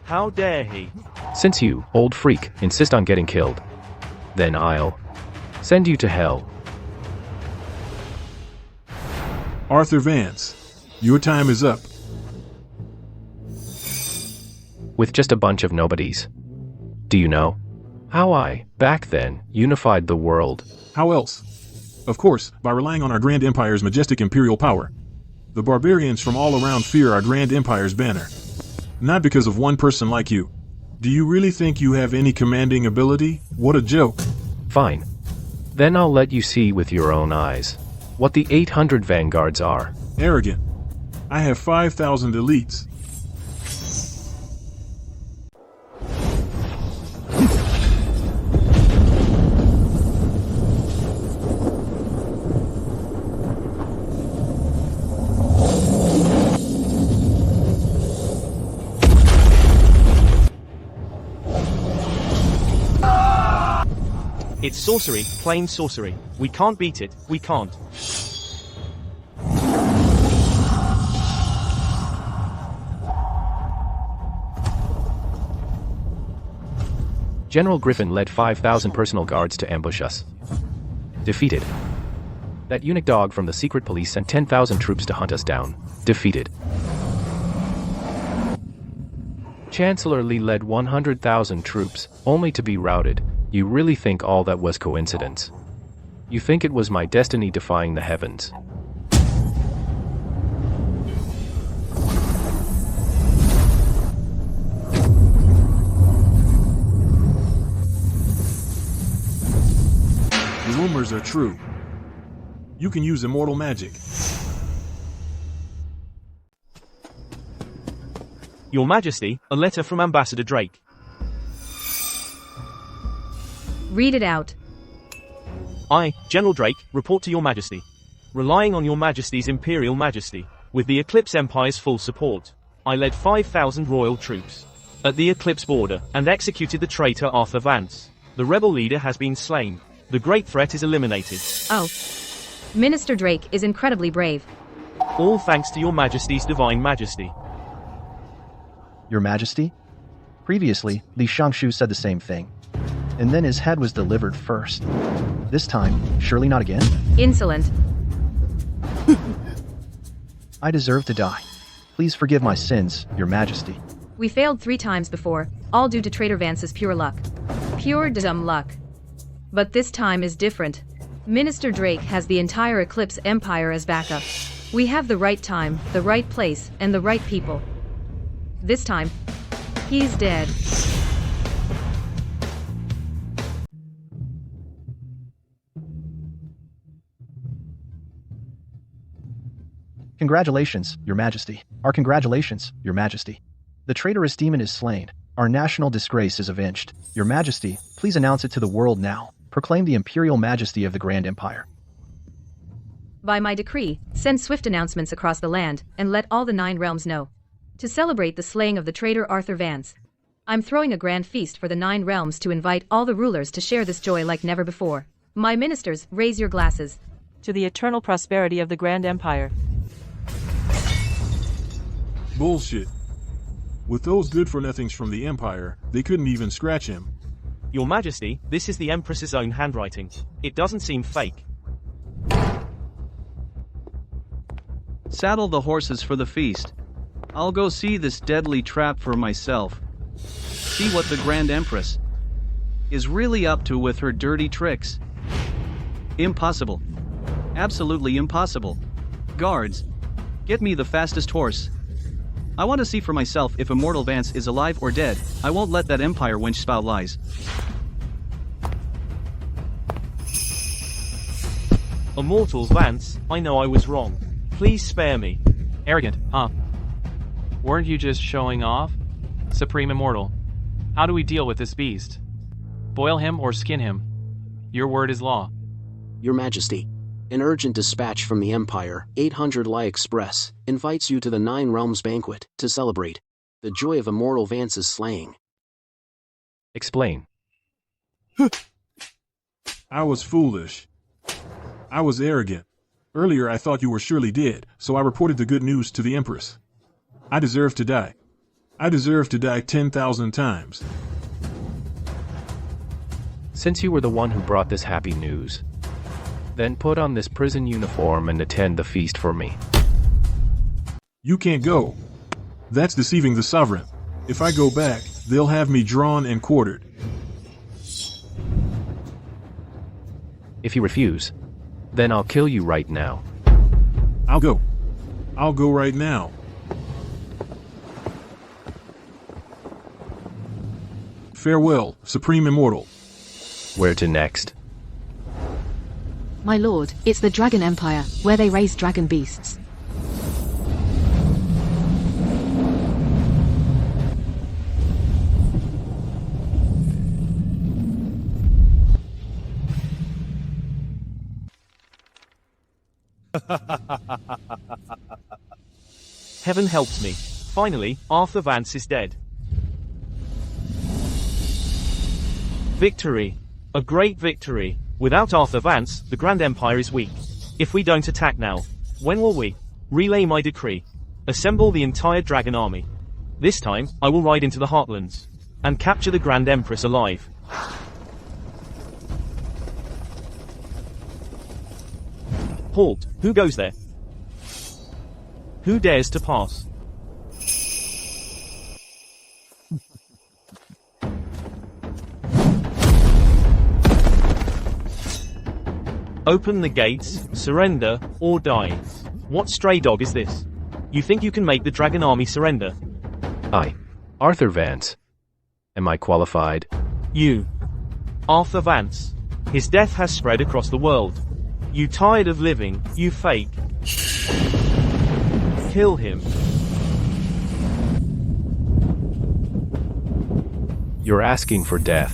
How dare he? Since you, old freak, insist on getting killed, then I'll send you to hell. Arthur Vance, your time is up. With just a bunch of nobodies. Do you know how I, back then, unified the world? How else? Of course, by relying on our Grand Empire's majestic imperial power. The barbarians from all around fear our Grand Empire's banner. Not because of one person like you. Do you really think you have any commanding ability? What a joke. Fine. Then I'll let you see with your own eyes what the 800 vanguards are. Arrogant. I have 5,000 elites. It's sorcery, plain sorcery. We can't beat it, we can't. General Griffin led 5,000 personal guards to ambush us. Defeated. That eunuch dog from the secret police sent 10,000 troops to hunt us down. Defeated. Chancellor Li led 100,000 troops, only to be routed. You really think all that was coincidence? You think it was my destiny defying the heavens? The rumors are true. You can use immortal magic. Your Majesty, a letter from Ambassador Drake. Read it out. I, General Drake, report to Your Majesty. Relying on Your Majesty's Imperial Majesty, with the Eclipse Empire's full support, I led 5,000 royal troops at the Eclipse border and executed the traitor Arthur Vance. The rebel leader has been slain. The great threat is eliminated. Oh. Minister Drake is incredibly brave. All thanks to Your Majesty's Divine Majesty. Your Majesty? Previously, Li Shangshu said the same thing. And then his head was delivered first. This time, surely not again? Insolent. I deserve to die. Please forgive my sins, Your Majesty. We failed 3 times before, all due to Traitor Vance's pure luck. Pure dumb luck. But this time is different. Minister Drake has the entire Eclipse Empire as backup. We have the right time, the right place, and the right people. This time, he's dead. Congratulations, Your Majesty. Our congratulations, Your Majesty. The traitorous demon is slain. Our national disgrace is avenged. Your Majesty, please announce it to the world now. Proclaim the imperial majesty of the Grand Empire. By my decree, send swift announcements across the land, and let all the 9 realms know. To celebrate the slaying of the traitor Arthur Vance, I'm throwing a grand feast for the 9 realms to invite all the rulers to share this joy like never before. My ministers, raise your glasses. To the eternal prosperity of the Grand Empire. Bullshit. With those good-for-nothings from the Empire, they couldn't even scratch him. Your Majesty, this is the Empress's own handwriting. It doesn't seem fake. Saddle the horses for the feast. I'll go see this deadly trap for myself. See what the Grand Empress is really up to with her dirty tricks. Impossible. Absolutely impossible. Guards, get me the fastest horse. I want to see for myself if Immortal Vance is alive or dead. I won't let that Empire wench spout lies. Immortal Vance, I know I was wrong. Please spare me. Arrogant, huh? Weren't you just showing off? Supreme Immortal. How do we deal with this beast? Boil him or skin him? Your word is law. Your Majesty, an urgent dispatch from the Empire, 800 Lai Express, invites you to the 9 Realms banquet to celebrate the joy of Immortal Vance's slaying. Explain. I was foolish. I was arrogant. Earlier I thought you were surely dead, so I reported the good news to the Empress. I deserve to die. I deserve to die 10,000 times. Since you were the one who brought this happy news, then put on this prison uniform and attend the feast for me. You can't go. That's deceiving the sovereign. If I go back, they'll have me drawn and quartered. If you refuse, then I'll kill you right now. I'll go. I'll go right now. Farewell, Supreme Immortal. Where to next? My lord, it's the Dragon Empire, where they raise dragon beasts. Heaven helps me. Finally, Arthur Vance is dead. Victory. A great victory. Without Arthur Vance, the Grand Empire is weak. If we don't attack now, when will we? Relay my decree. Assemble the entire dragon army. This time, I will ride into the Heartlands and capture the Grand Empress alive. Halt! Who goes there? Who dares to pass? Open the gates, surrender, or die. What stray dog is this? You think you can make the dragon army surrender? I, Arthur Vance. Am I qualified? You. Arthur Vance. His death has spread across the world. You tired of living, you fake. Kill him. You're asking for death.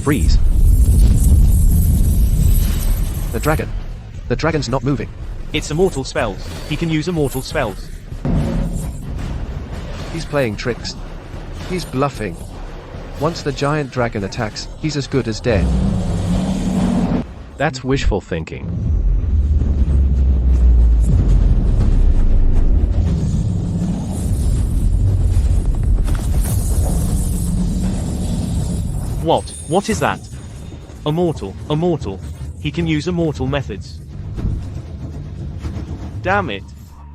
Freeze. The dragon. The dragon's not moving. It's immortal spells. He can use immortal spells. He's playing tricks. He's bluffing. Once the giant dragon attacks, he's as good as dead. That's wishful thinking. What? What is that? Immortal. Immortal. He can use immortal methods. Damn it.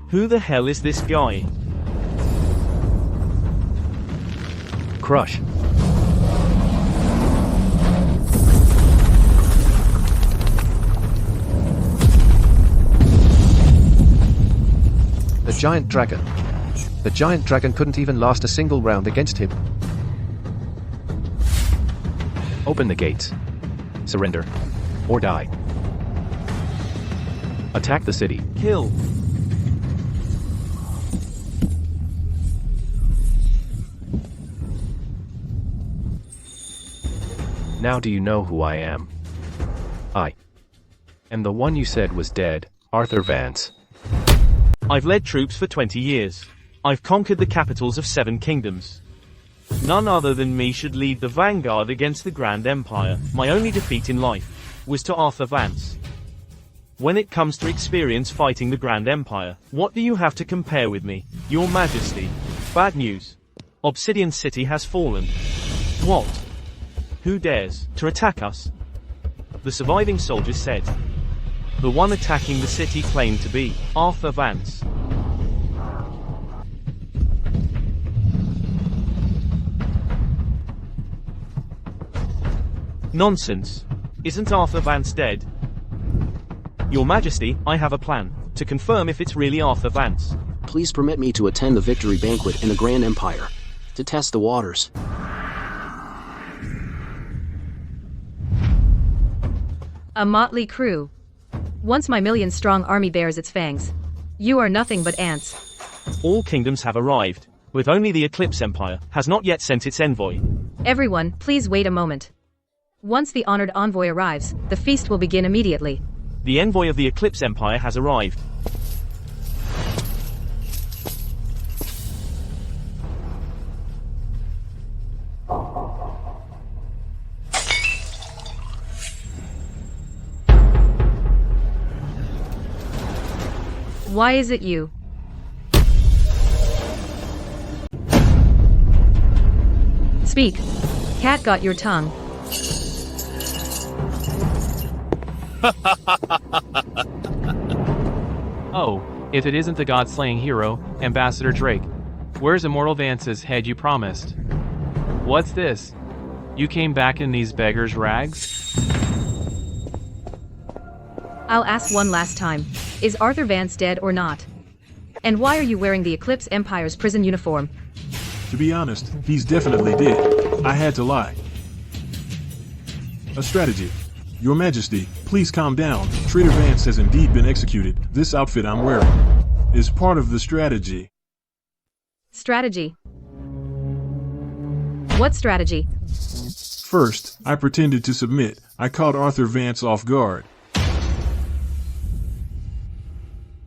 Who the hell is this guy? Crush. The giant dragon. The giant dragon couldn't even last a single round against him. Open the gates. Surrender. Or die. Attack the city. Kill. Now do you know who I am? I am the one you said was dead, Arthur Vance. I've led troops for 20 years. I've conquered the capitals of 7 kingdoms. None other than me should lead the vanguard against the Grand Empire. My only defeat in life was to Arthur Vance. When it comes to experience fighting the Grand Empire, what do you have to compare with me, Your Majesty? Bad news. Obsidian City has fallen. What? Who dares to attack us? The surviving soldiers said. The one attacking the city claimed to be Arthur Vance. Nonsense. Isn't Arthur Vance dead? Your Majesty, I have a plan to confirm if it's really Arthur Vance. Please permit me to attend the victory banquet in the Grand Empire to test the waters. A motley crew. Once my million-strong army bears its fangs. You are nothing but ants. All kingdoms have arrived, with only the Eclipse Empire has not yet sent its envoy. Everyone, please wait a moment. Once the honored envoy arrives, the feast will begin immediately. The envoy of the Eclipse Empire has arrived. Why is it you? Speak. Cat got your tongue. Oh, if it isn't the god-slaying hero, Ambassador Drake. Where's Immortal Vance's head you promised? What's this? You came back in these beggars' rags? I'll ask one last time. Is Arthur Vance dead or not? And why are you wearing the Eclipse Empire's prison uniform? To be honest, he's definitely dead. I had to lie. A strategy. Your Majesty, please calm down. Traitor Vance has indeed been executed. This outfit I'm wearing is part of the strategy. Strategy? What strategy? First, I pretended to submit. I caught Arthur Vance off guard.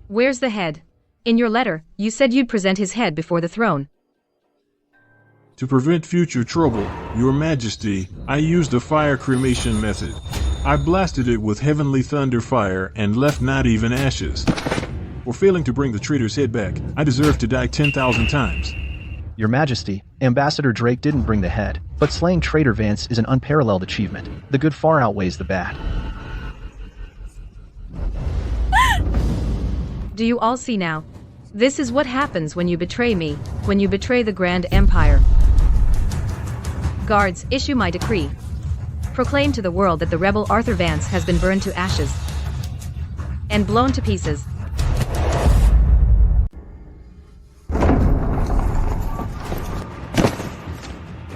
Where's the head? In your letter, you said you'd present his head before the throne. To prevent future trouble, Your Majesty, I used a fire cremation method. I blasted it with heavenly thunder fire and left not even ashes. For failing to bring the traitor's head back, I deserve to die 10,000 times. Your Majesty, Ambassador Drake didn't bring the head, but slaying Traitor Vance is an unparalleled achievement. The good far outweighs the bad. Do you all see now? This is what happens when you betray me, when you betray the Grand Empire. Guards, issue my decree. Proclaim to the world that the rebel Arthur Vance has been burned to ashes and blown to pieces.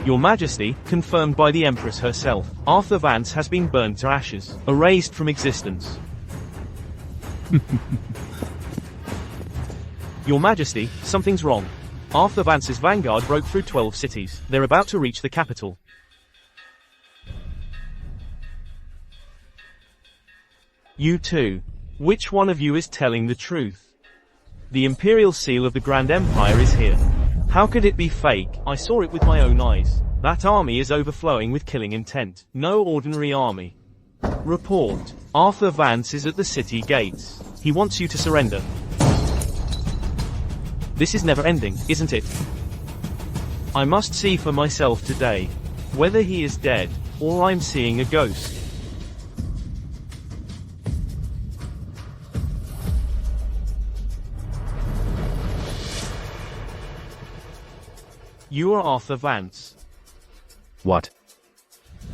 Your Majesty, confirmed by the Empress herself, Arthur Vance has been burned to ashes, erased from existence. Your Majesty, something's wrong. Arthur Vance's vanguard broke through 12 cities. They're about to reach the capital. You two. Which one of you is telling the truth? The Imperial seal of the Grand Empire is here. How could it be fake? I saw it with my own eyes. That army is overflowing with killing intent. No ordinary army. Report. Arthur Vance is at the city gates. He wants you to surrender. This is never ending, isn't it? I must see for myself today. Whether he is dead, or I'm seeing a ghost. You are Arthur Vance. What?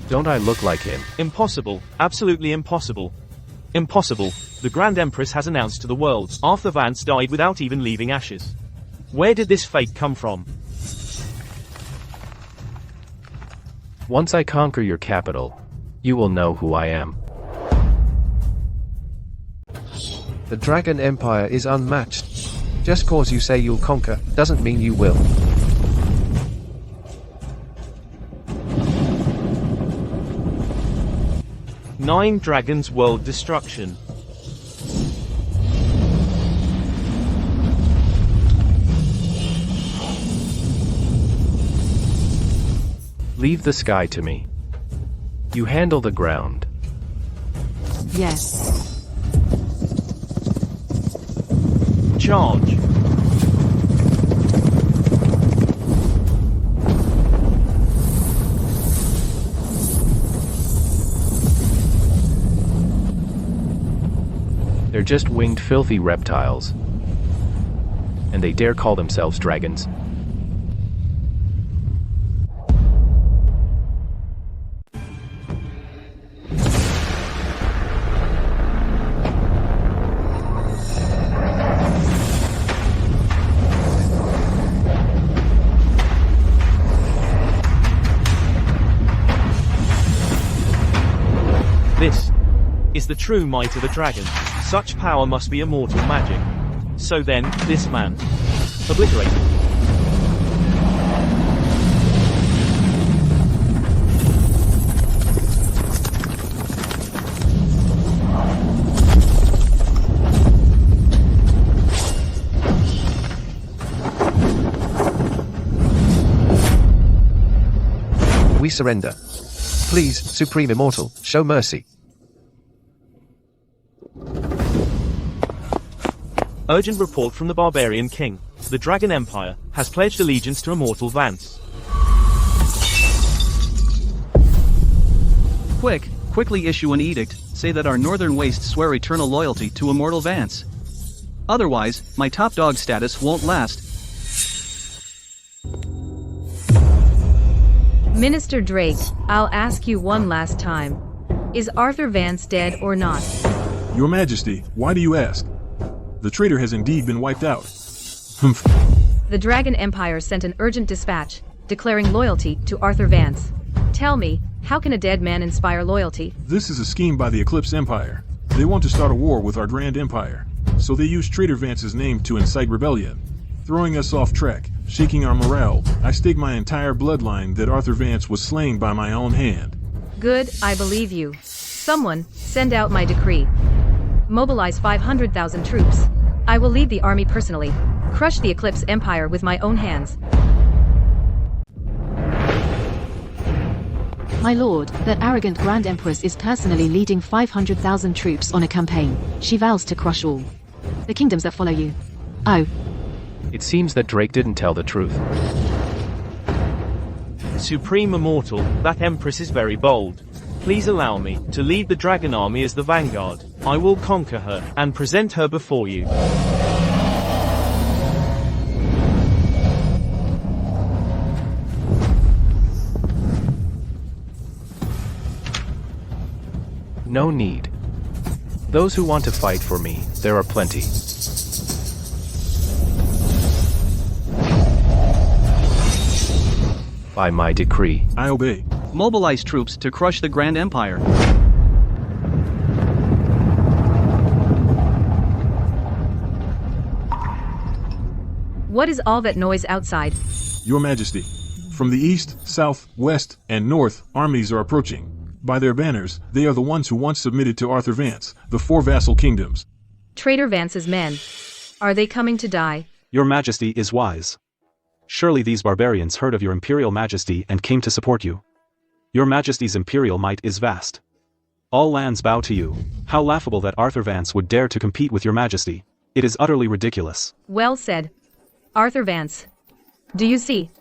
Don't I look like him? Impossible. Absolutely impossible. Impossible. The Grand Empress has announced to the world, Arthur Vance died without even leaving ashes. Where did this fake come from? Once I conquer your capital, you will know who I am. The Dragon Empire is unmatched. Just cause you say you'll conquer, doesn't mean you will. Nine Dragons World Destruction. Leave the sky to me. You handle the ground. Yes. Charge. They're just winged filthy reptiles. And they dare call themselves dragons. This is the true might of a dragon. Such power must be immortal magic. So then, this man. Obliterated. We surrender. Please, Supreme Immortal, show mercy. Urgent report from the Barbarian King. The Dragon Empire has pledged allegiance to Immortal Vance. Quickly issue an edict, say that our northern wastes swear eternal loyalty to Immortal Vance. Otherwise, my top dog status won't last. Minister Drake, I'll ask you one last time. Is Arthur Vance dead or not? Your Majesty, why do you ask? The traitor has indeed been wiped out. Humph. The Dragon Empire sent an urgent dispatch, declaring loyalty to Arthur Vance. Tell me, how can a dead man inspire loyalty? This is a scheme by the Eclipse Empire. They want to start a war with our Grand Empire. So they use Traitor Vance's name to incite rebellion. Throwing us off track, shaking our morale, I stake my entire bloodline that Arthur Vance was slain by my own hand. Good, I believe you. Someone, send out my decree. Mobilize 500,000 troops. I will lead the army personally. Crush the Eclipse Empire with my own hands. My lord, that arrogant Grand Empress is personally leading 500,000 troops on a campaign. She vows to crush all the kingdoms that follow you. Oh. It seems that Drake didn't tell the truth. Supreme Immortal, that Empress is very bold. Please allow me to lead the dragon army as the vanguard. I will conquer her and present her before you. No need. Those who want to fight for me, there are plenty. By my decree. I obey. Mobilize troops to crush the Grand Empire. What is all that noise outside? Your Majesty. From the east, south, west, and north, armies are approaching. By their banners, they are the ones who once submitted to Arthur Vance, the 4 vassal kingdoms. Traitor Vance's men. Are they coming to die? Your Majesty is wise. Surely these barbarians heard of your imperial majesty and came to support you. Your Majesty's imperial might is vast. All lands bow to you. How laughable that Arthur Vance would dare to compete with your Majesty. It is utterly ridiculous. Well said. Arthur Vance. Do you see?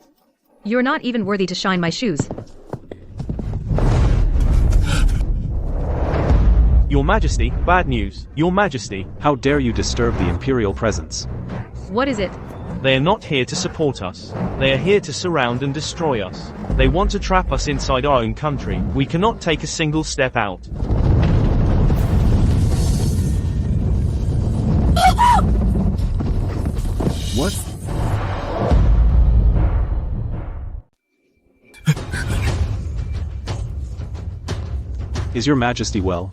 You're not even worthy to shine my shoes. Your Majesty, bad news. Your Majesty. How dare you disturb the imperial presence? What is it? They are not here to support us. They are here to surround and destroy us. They want to trap us inside our own country. We cannot take a single step out. What? Is your Majesty well?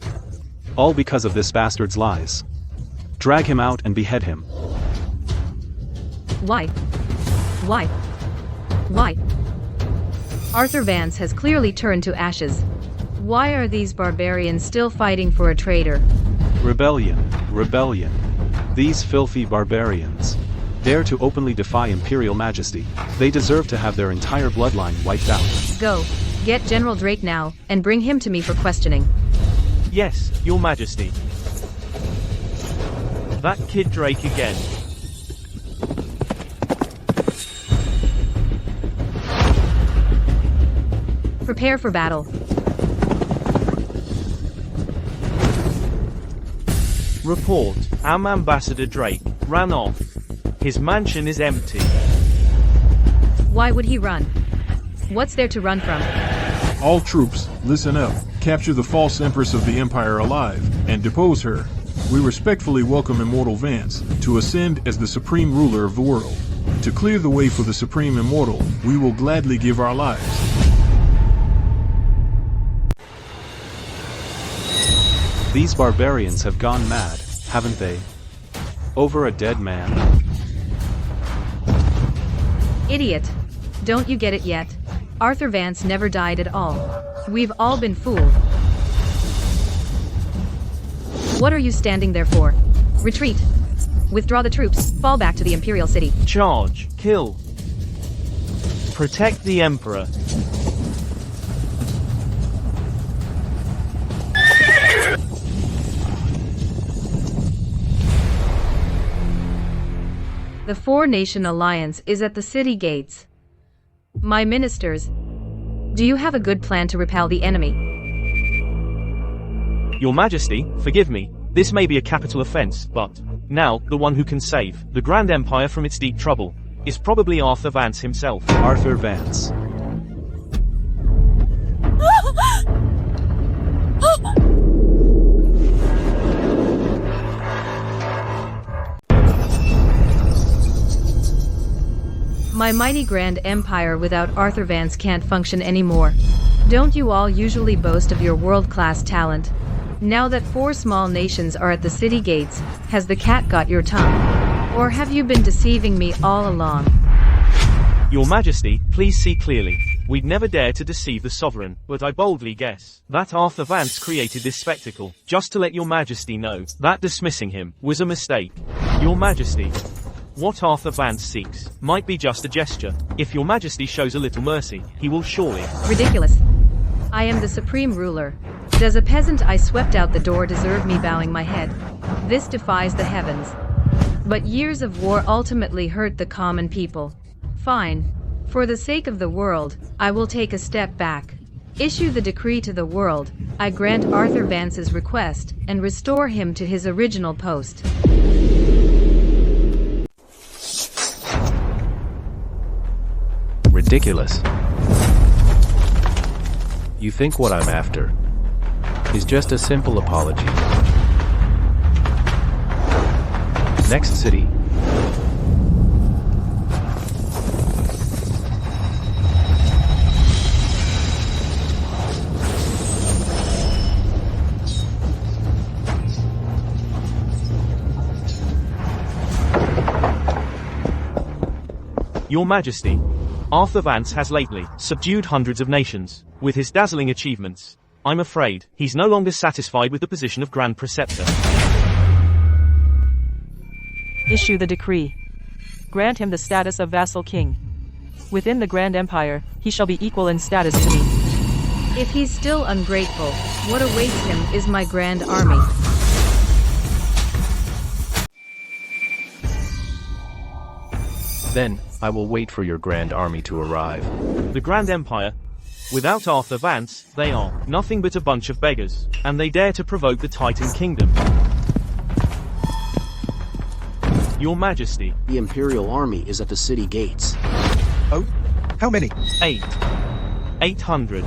All because of this bastard's lies. Drag him out and behead him. Why? Why? Why? Arthur Vance has clearly turned to ashes. Why are these barbarians still fighting for a traitor? Rebellion, rebellion. These filthy barbarians dare to openly defy imperial majesty. They deserve to have their entire bloodline wiped out. Go. Get General Drake now, and bring him to me for questioning. Yes, Your Majesty. That kid Drake again. Prepare for battle. Report. Our Ambassador Drake ran off. His mansion is empty. Why would he run? What's there to run from? All troops, listen up. Capture the false Empress of the Empire alive, and depose her. We respectfully welcome Immortal Vance to ascend as the supreme ruler of the world. To clear the way for the Supreme Immortal, we will gladly give our lives. These barbarians have gone mad, haven't they? Over a dead man? Idiot. Don't you get it yet? Arthur Vance never died at all. We've all been fooled. What are you standing there for? Retreat. Withdraw the troops. Fall back to the Imperial City. Charge. Kill. Protect the Emperor. The Four-Nation Alliance is at the city gates. My ministers, do you have a good plan to repel the enemy? Your Majesty, forgive me, this may be a capital offense, but now, the one who can save the Grand Empire from its deep trouble is probably Arthur Vance himself. Arthur Vance. My mighty Grand Empire without Arthur Vance can't function anymore. Don't you all usually boast of your world-class talent? Now that 4 small nations are at the city gates, has the cat got your tongue? Or have you been deceiving me all along? Your Majesty, please see clearly. We'd never dare to deceive the sovereign, but I boldly guess that Arthur Vance created this spectacle, just to let your Majesty know that dismissing him was a mistake. Your Majesty, what Arthur Vance seeks might be just a gesture. If your Majesty shows a little mercy, he will surely. Ridiculous. I am the supreme ruler. Does a peasant I swept out the door deserve me bowing my head? This defies the heavens. But years of war ultimately hurt the common people. Fine. For the sake of the world, I will take a step back. Issue the decree to the world. I grant Arthur Vance's request and restore him to his original post. Ridiculous. You think what I'm after is just a simple apology. Next city. Your Majesty, Arthur Vance has lately subdued hundreds of nations. With his dazzling achievements, I'm afraid he's no longer satisfied with the position of Grand Preceptor. Issue the decree. Grant him the status of vassal king. Within the Grand Empire, he shall be equal in status to me. If he's still ungrateful, what awaits him is my grand army. Then, I will wait for your grand army to arrive. The Grand Empire, without Arthur Vance, they are nothing but a bunch of beggars, and they dare to provoke the Titan Kingdom. Your Majesty, The Imperial Army is at the city gates. Oh? How many? 800.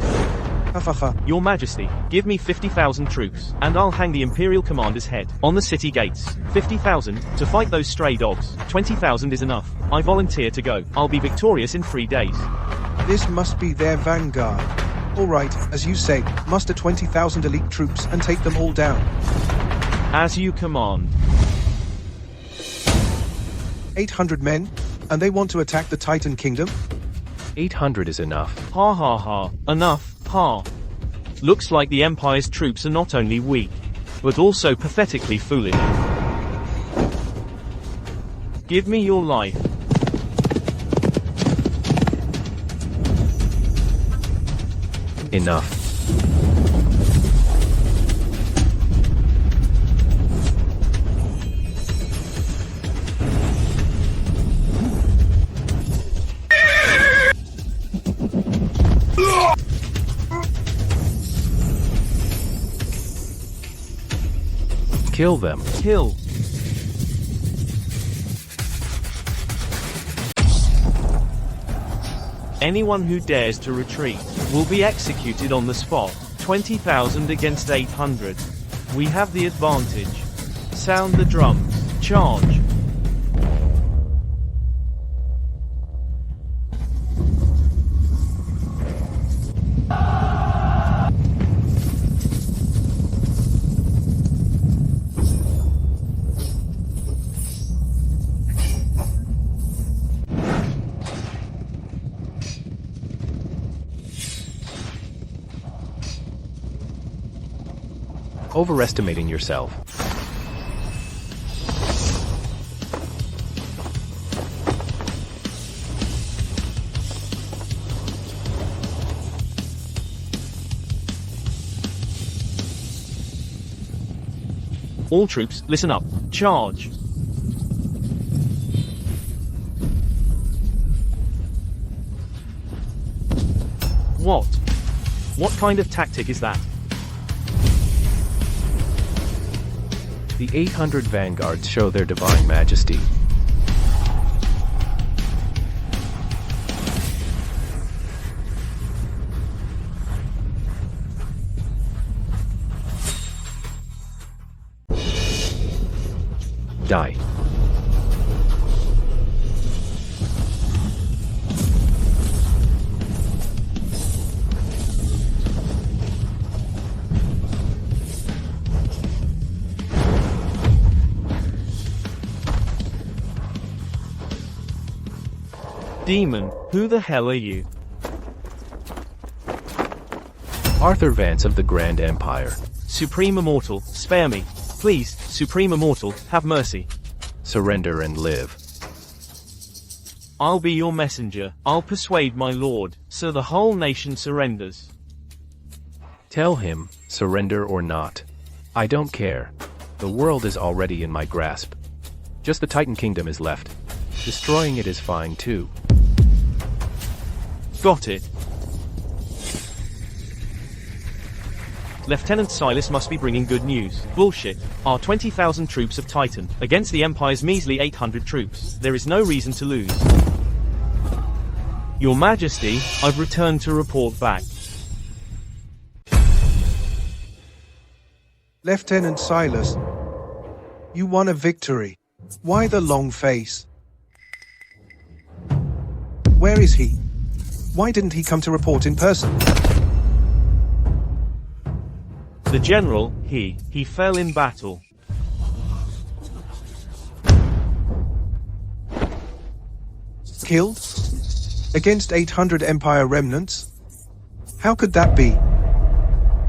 Hahaha. Your Majesty, give me 50,000 troops, and I'll hang the Imperial Commander's head on the city gates. 50,000 to fight those stray dogs. 20,000 is enough. I volunteer to go. I'll be victorious in 3 days. This must be their vanguard. Alright, as you say, muster 20,000 elite troops and take them all down. As you command. 800 men? And they want to attack the Titan Kingdom? 800 is enough. Ha ha ha. Enough. Ha. Looks like the Empire's troops are not only weak, but also pathetically foolish. Give me your life. Enough. Kill them. Kill. Anyone who dares to retreat will be executed on the spot. 20,000 against 800. We have the advantage. Sound the drums. Charge. Overestimating yourself. All troops, listen up. Charge. What? What kind of tactic is that? The 800 vanguards show their divine majesty. Die. Demon, who the hell are you? Arthur Vance of the Grand Empire. Supreme Immortal, spare me. Please, Supreme Immortal, have mercy. Surrender and live. I'll be your messenger. I'll persuade my lord, so the whole nation surrenders. Tell him, surrender or not. I don't care. The world is already in my grasp. Just the Titan Kingdom is left. Destroying it is fine too. Got it. Lieutenant Silas must be bringing good news. Bullshit. Our 20,000 troops of Titan against the Empire's measly 800 troops. There is no reason to lose. Your Majesty, I've returned to report back. Lieutenant Silas, you won a victory. Why the long face? Where is he? Why didn't he come to report in person? The general, he fell in battle. Killed? Against 800 Empire remnants? How could that be?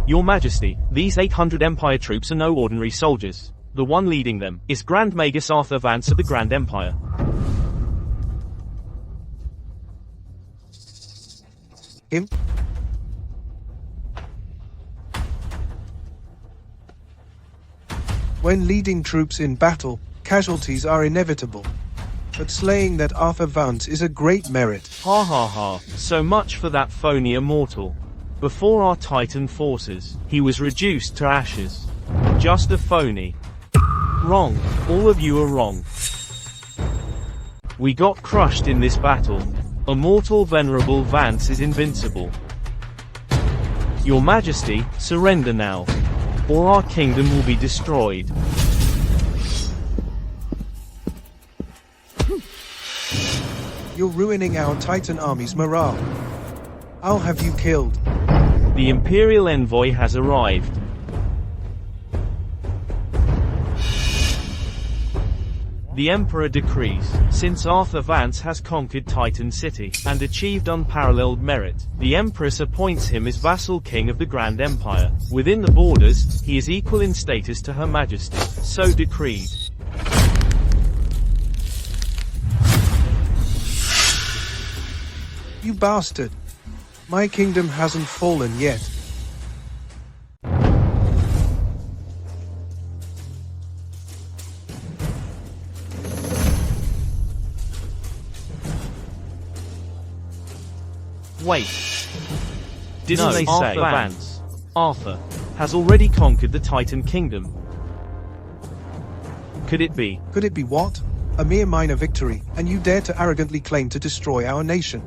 Your Majesty, these 800 Empire troops are no ordinary soldiers. The one leading them is Grand Magus Arthur Vance of the Grand Empire. Him? When leading troops in battle, casualties are inevitable. But slaying that Arthur Vance is a great merit. Ha ha ha, so much for that phony immortal. Before our Titan forces, he was reduced to ashes. Just a phony. Wrong, all of you are wrong. We got crushed in this battle. Immortal Venerable Vance is invincible. Your Majesty, surrender now, or our kingdom will be destroyed. You're ruining our Titan army's morale. I'll have you killed. The Imperial envoy has arrived. The Emperor decrees, since Arthur Vance has conquered Titan City, and achieved unparalleled merit, the Empress appoints him as vassal king of the Grand Empire. Within the borders, he is equal in status to Her Majesty, so decreed. You bastard. My kingdom hasn't fallen yet. Wait. Didn't they say Arthur Vance, Arthur, has already conquered the Titan Kingdom? Could it be? Could it be what? A mere minor victory, and you dare to arrogantly claim to destroy our nation.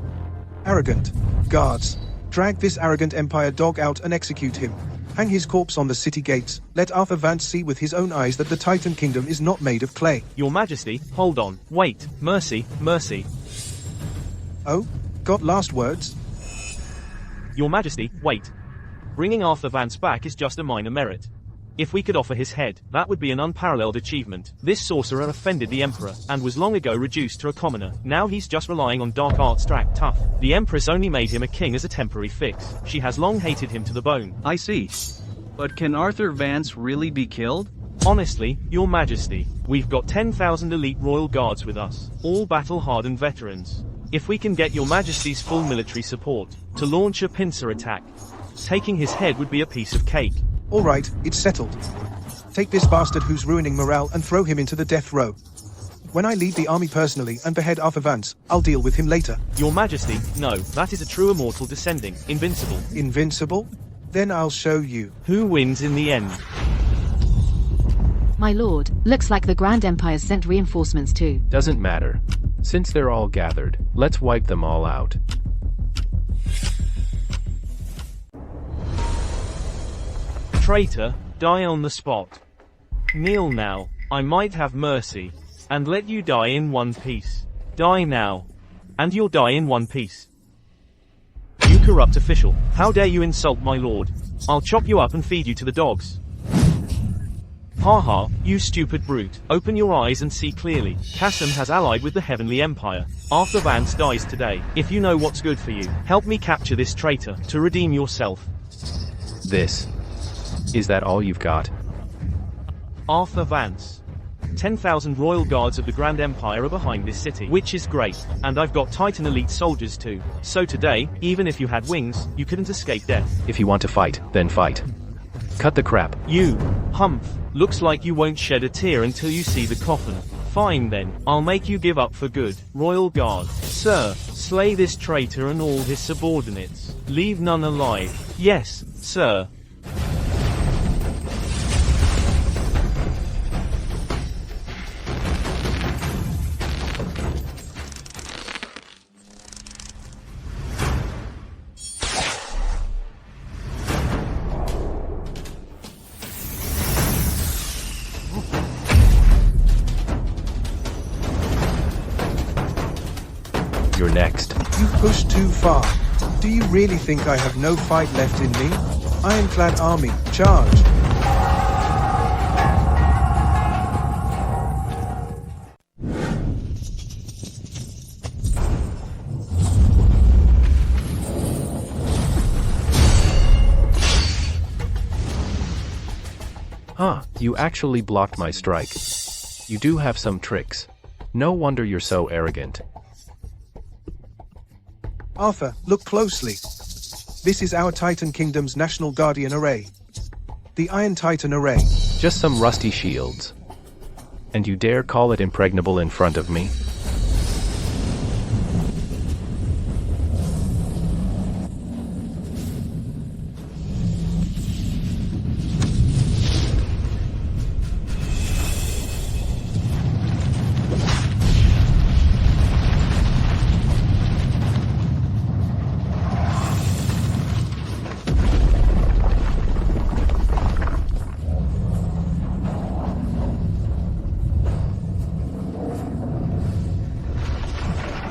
Arrogant. Guards, drag this arrogant Empire dog out and execute him. Hang his corpse on the city gates. Let Arthur Vance see with his own eyes that the Titan Kingdom is not made of clay. Your Majesty, hold on. Wait. Mercy, mercy. Oh? Got last words? Your Majesty, wait. Bringing Arthur Vance back is just a minor merit. If we could offer his head, that would be an unparalleled achievement. This sorcerer offended the Emperor, and was long ago reduced to a commoner. Now he's just relying on dark arts to act tough. The Empress only made him a king as a temporary fix. She has long hated him to the bone. I see. But can Arthur Vance really be killed? Honestly, Your Majesty, we've got 10,000 elite royal guards with us, all battle-hardened veterans. If we can get Your Majesty's full military support to launch a pincer attack, taking his head would be a piece of cake. All right, it's settled. Take this bastard who's ruining morale and throw him into the death row. When I lead the army personally and behead Arthur Vance, I'll deal with him later. Your Majesty, no, that is a true immortal descending, invincible. Invincible? Then I'll show you. Who wins in the end? My lord, looks like the Grand Empire sent reinforcements too. Doesn't matter. Since they're all gathered, let's wipe them all out. Traitor, die on the spot. Kneel now, I might have mercy, and let you die in one piece. Die now, and you'll die in one piece. You corrupt official, how dare you insult my lord? I'll chop you up and feed you to the dogs. Ha ha, you stupid brute, open your eyes and see clearly. Kassam has allied with the Heavenly Empire. Arthur Vance dies today. If you know what's good for you, help me capture this traitor, to redeem yourself. Is that all you've got? Arthur Vance. 10,000 royal guards of the Grand Empire are behind this city, which is great, and I've got Titan elite soldiers too. So today, even if you had wings, you couldn't escape death. If you want to fight, then fight. Cut the crap. You, humph, looks like you won't shed a tear until you see the coffin. Fine then, I'll make you give up for good. Royal Guard, sir, slay this traitor and all his subordinates. Leave none alive. Yes, sir. You're next. You pushed too far. Do you really think I have no fight left in me? Ironclad army, charge! You actually blocked my strike. You do have some tricks. No wonder you're so arrogant. Arthur, look closely. This is our Titan Kingdom's National Guardian Array. The Iron Titan Array. Just some rusty shields. And you dare call it impregnable in front of me?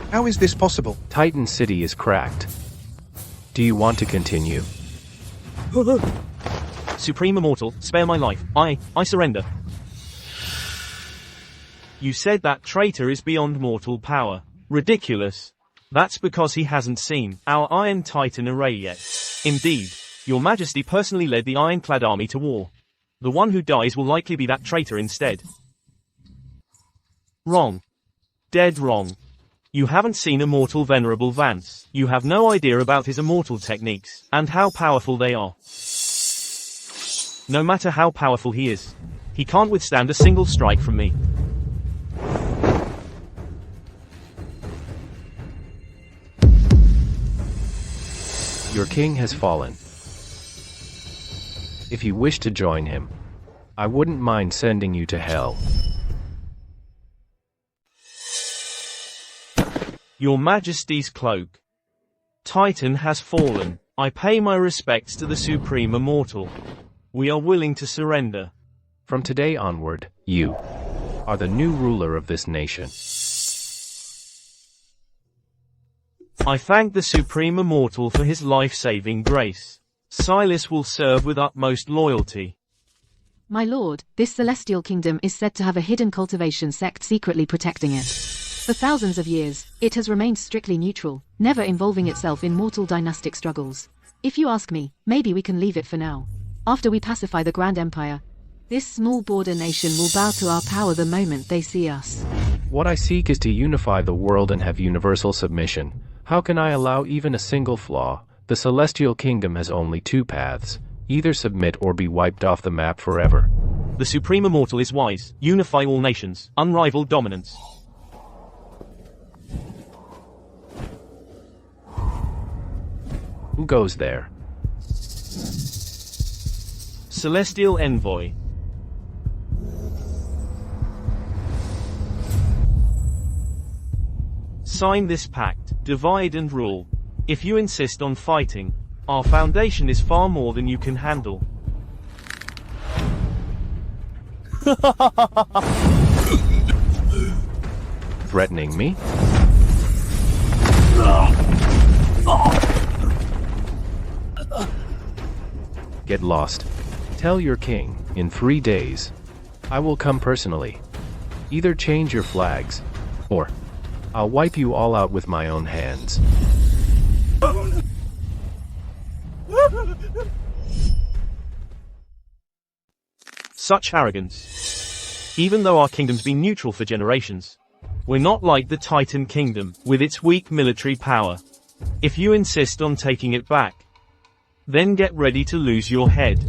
How is this possible? Titan City is cracked. Do you want to continue? Supreme Immortal, spare my life. I surrender. You said that traitor is beyond mortal power. Ridiculous. That's because he hasn't seen our Iron Titan array yet. Indeed, your Majesty personally led the ironclad army to war. The one who dies will likely be that traitor instead. Wrong. Dead wrong. You haven't seen Immortal Venerable Vance. You have no idea about his immortal techniques, and how powerful they are. No matter how powerful he is, he can't withstand a single strike from me. Your king has fallen. If you wish to join him, I wouldn't mind sending you to hell. Your Majesty's cloak. Titan has fallen. I pay my respects to the Supreme Immortal. We are willing to surrender. From today onward, you are the new ruler of this nation. I thank the Supreme Immortal for his life-saving grace. Silas will serve with utmost loyalty. My lord, this celestial kingdom is said to have a hidden cultivation sect secretly protecting it. For thousands of years, it has remained strictly neutral, never involving itself in mortal dynastic struggles. If you ask me, maybe we can leave it for now. After we pacify the Grand Empire, this small border nation will bow to our power the moment they see us. What I seek is to unify the world and have universal submission. How can I allow even a single flaw? The celestial kingdom has only two paths. Either submit or be wiped off the map forever. The Supreme Immortal is wise. Unify all nations. Unrivaled dominance. Who goes there? Celestial Envoy. Sign this pact. Divide and rule. If you insist on fighting, our foundation is far more than you can handle. Threatening me? Get lost. Tell your king, in 3 days, I will come personally. Either change your flags, or I'll wipe you all out with my own hands. Such arrogance. Even though our kingdom's been neutral for generations, we're not like the Titan Kingdom, with its weak military power. If you insist on taking it back, then get ready to lose your head.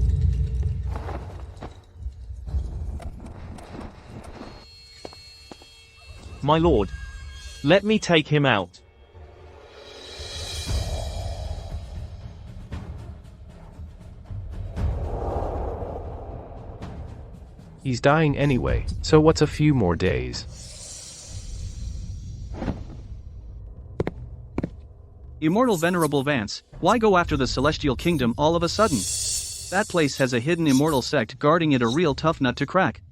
My lord, let me take him out. He's dying anyway, so what's a few more days? Immortal Venerable Vance, why go after the Celestial Kingdom all of a sudden? That place has a hidden Immortal Sect guarding it, a real tough nut to crack.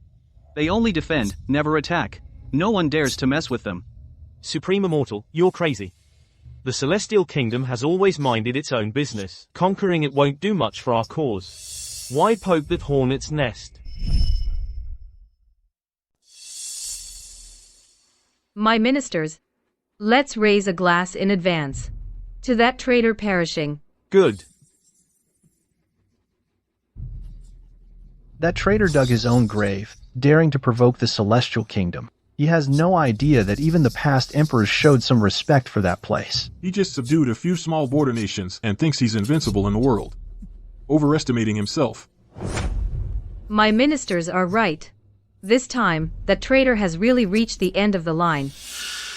They only defend, never attack. No one dares to mess with them. Supreme Immortal, you're crazy. The Celestial Kingdom has always minded its own business. Conquering it won't do much for our cause. Why poke that hornet's nest? My ministers, let's raise a glass in advance. To that traitor perishing. Good. That traitor dug his own grave, daring to provoke the Celestial Kingdom. He has no idea that even the past emperors showed some respect for that place. He just subdued a few small border nations and thinks he's invincible in the world. Overestimating himself. My ministers are right. This time, that traitor has really reached the end of the line.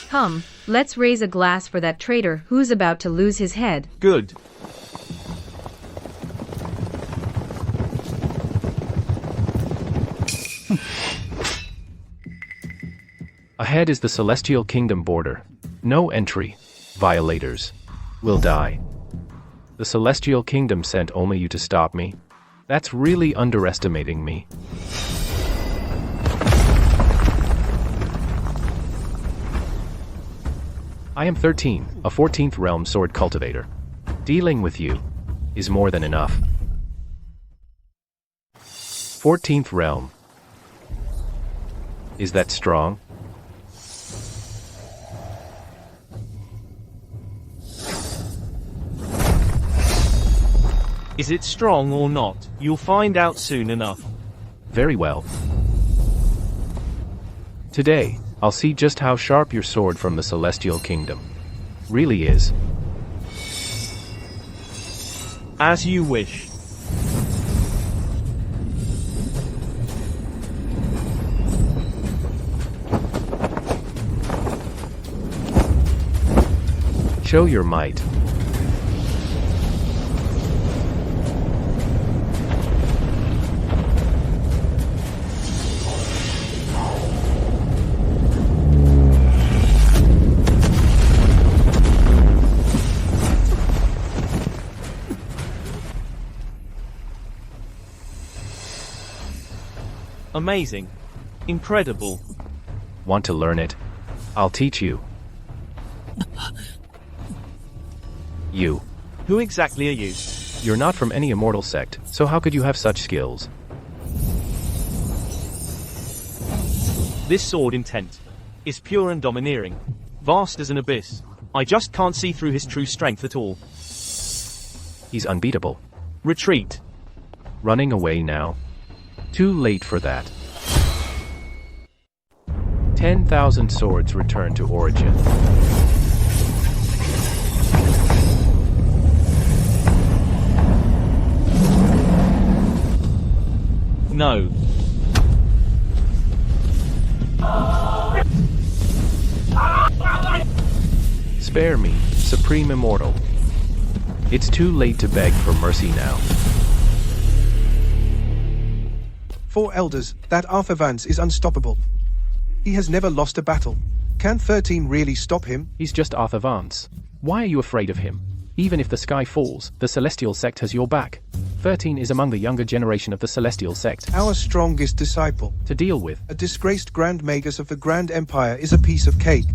Come, let's raise a glass for that traitor who's about to lose his head. Good. Ahead is the Celestial Kingdom border. No entry. Violators will die. The Celestial Kingdom sent only you to stop me. That's really underestimating me. I am 13, a 14th realm sword cultivator. Dealing with you is more than enough. 14th realm. Is that strong? Is it strong or not? You'll find out soon enough. Very well. Today, I'll see just how sharp your sword from the Celestial Kingdom really is. As you wish. Show your might. Amazing. Incredible. Want to learn it? I'll teach you. You. Who exactly are you? You're not from any Immortal Sect, so how could you have such skills? This sword intent is pure and domineering, vast as an abyss. I just can't see through his true strength at all. He's unbeatable. Retreat. Running away now. Too late for that. 10,000 swords return to origin. No. Spare me, Supreme Immortal. It's too late to beg for mercy now. 4 elders, that Arthur Vance is unstoppable. He has never lost a battle. Can 13 really stop him? He's just Arthur Vance. Why are you afraid of him? Even if the sky falls, the Celestial Sect has your back. 13 is among the younger generation of the Celestial Sect. Our strongest disciple. To deal with. A disgraced Grand Magus of the Grand Empire is a piece of cake.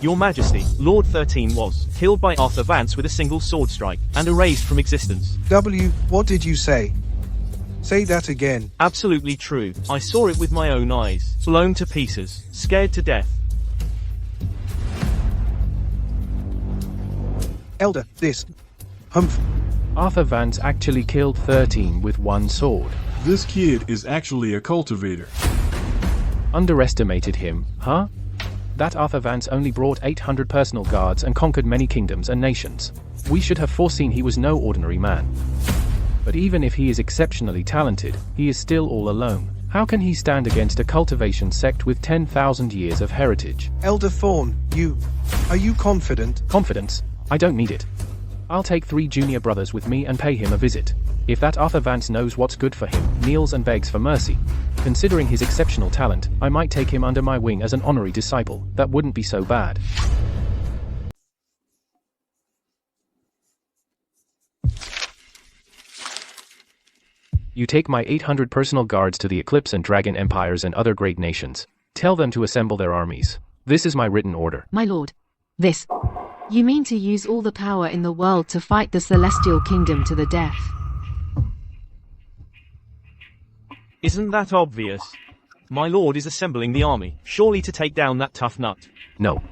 Your Majesty, Lord 13 was killed by Arthur Vance with a single sword strike, and erased from existence. What did you say? Say that again. Absolutely true. I saw it with my own eyes. Blown to pieces. Scared to death. Elder, this. Arthur Vance actually killed 13 with one sword. This kid is actually a cultivator. Underestimated him, huh? That Arthur Vance only brought 800 personal guards and conquered many kingdoms and nations. We should have foreseen he was no ordinary man. But even if he is exceptionally talented, he is still all alone. How can he stand against a cultivation sect with 10,000 years of heritage? Elder Thorn, are you confident? Confidence? I don't need it. I'll take 3 junior brothers with me and pay him a visit. If that Arthur Vance knows what's good for him, kneels and begs for mercy. Considering his exceptional talent, I might take him under my wing as an honorary disciple. That wouldn't be so bad. You take my 800 personal guards to the Eclipse and Dragon Empires and other great nations. Tell them to assemble their armies. This is my written order. My lord. This. You mean to use all the power in the world to fight the Celestial Kingdom to the death? Isn't that obvious? My lord is assembling the army, surely to take down that tough nut. No.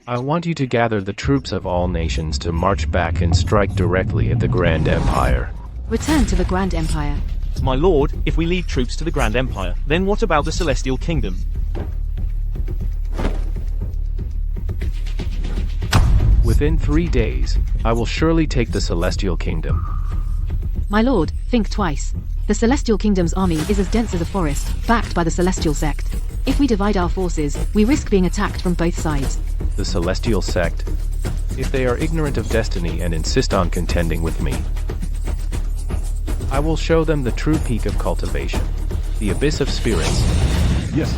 I want you to gather the troops of all nations to march back and strike directly at the Grand Empire. Return to the Grand Empire. My lord, if we lead troops to the Grand Empire, then what about the Celestial Kingdom? Within 3 days, I will surely take the Celestial Kingdom. My lord, think twice. The Celestial Kingdom's army is as dense as a forest, backed by the Celestial Sect. If we divide our forces, we risk being attacked from both sides. The Celestial Sect? If they are ignorant of destiny and insist on contending with me, I will show them the true peak of cultivation, the abyss of spirits. Yes.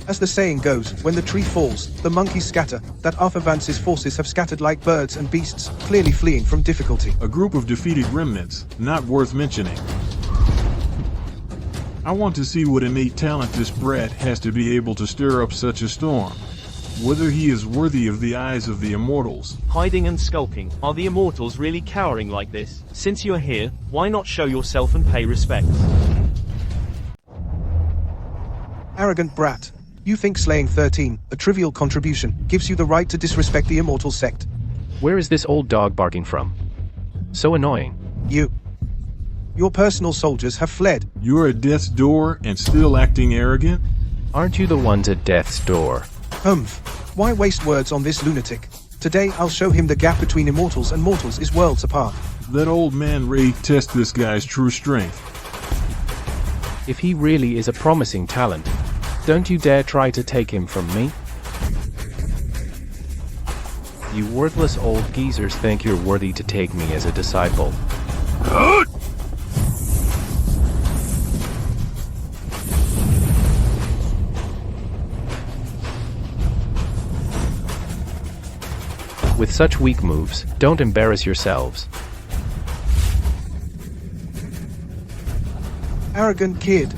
As the saying goes, when the tree falls, the monkeys scatter. That Arthur Vance's forces have scattered like birds and beasts, clearly fleeing from difficulty. A group of defeated remnants, not worth mentioning. I want to see what innate talent this brat has to be able to stir up such a storm. Whether he is worthy of the eyes of the immortals. Hiding and skulking. Are the immortals really cowering like this? Since you are here, why not show yourself and pay respects? Arrogant brat. You think slaying 13, a trivial contribution, gives you the right to disrespect the Immortal Sect. Where is this old dog barking from? So annoying. Your personal soldiers have fled. You're at death's door and still acting arrogant? Aren't you the ones at death's door? Why waste words on this lunatic? Today I'll show him the gap between immortals and mortals is worlds apart. Let old man Ray test this guy's true strength. If he really is a promising talent, don't you dare try to take him from me. You worthless old geezers think you're worthy to take me as a disciple. With such weak moves, don't embarrass yourselves. Arrogant kid.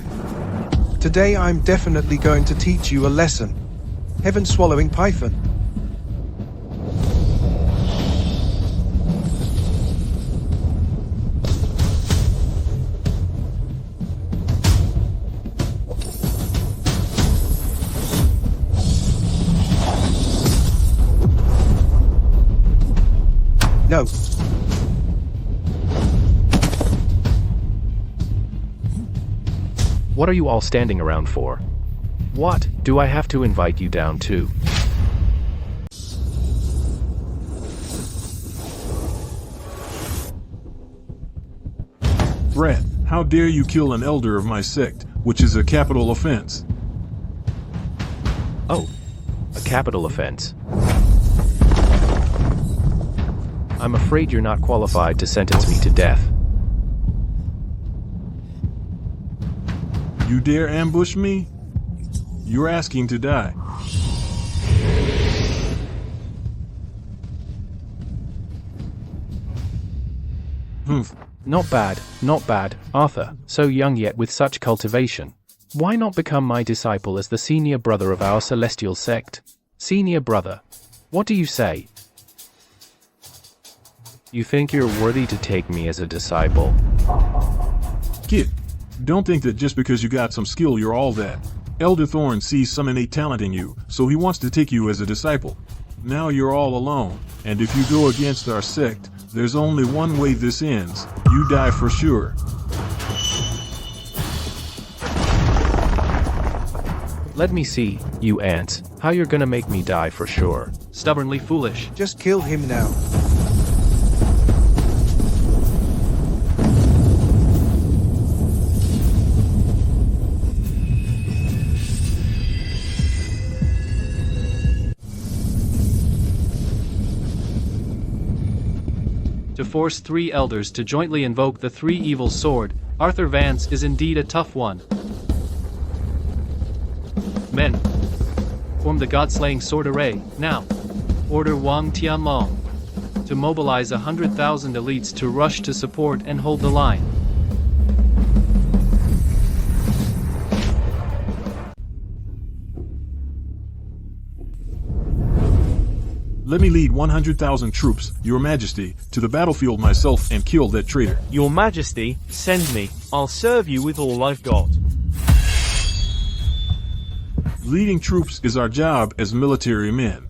Today I'm definitely going to teach you a lesson. Heaven-swallowing python. No. What are you all standing around for? What do I have to invite you down to? Brat, how dare you kill an elder of my sect, which is a capital offense. Oh, a capital offense. I'm afraid you're not qualified to sentence me to death. You dare ambush me? You're asking to die. Not bad, Arthur, so young yet with such cultivation. Why not become my disciple as the senior brother of our celestial sect? Senior brother. What do you say? You think you're worthy to take me as a disciple? Kid, don't think that just because you got some skill you're all that. Elder Thorn sees some innate talent in you, so he wants to take you as a disciple. Now you're all alone, and if you go against our sect, there's only one way this ends. You die for sure. Let me see, you ants, how you're gonna make me die for sure. Stubbornly foolish. Just kill him now. To force 3 elders to jointly invoke the 3 evil sword, Arthur Vance is indeed a tough one. Men, form the god-slaying sword array, now. Order Wang Tianlong to mobilize 100,000 elites to rush to support and hold the line. Let me lead 100,000 troops, Your Majesty, to the battlefield myself and kill that traitor. Your Majesty, send me. I'll serve you with all I've got. Leading troops is our job as military men.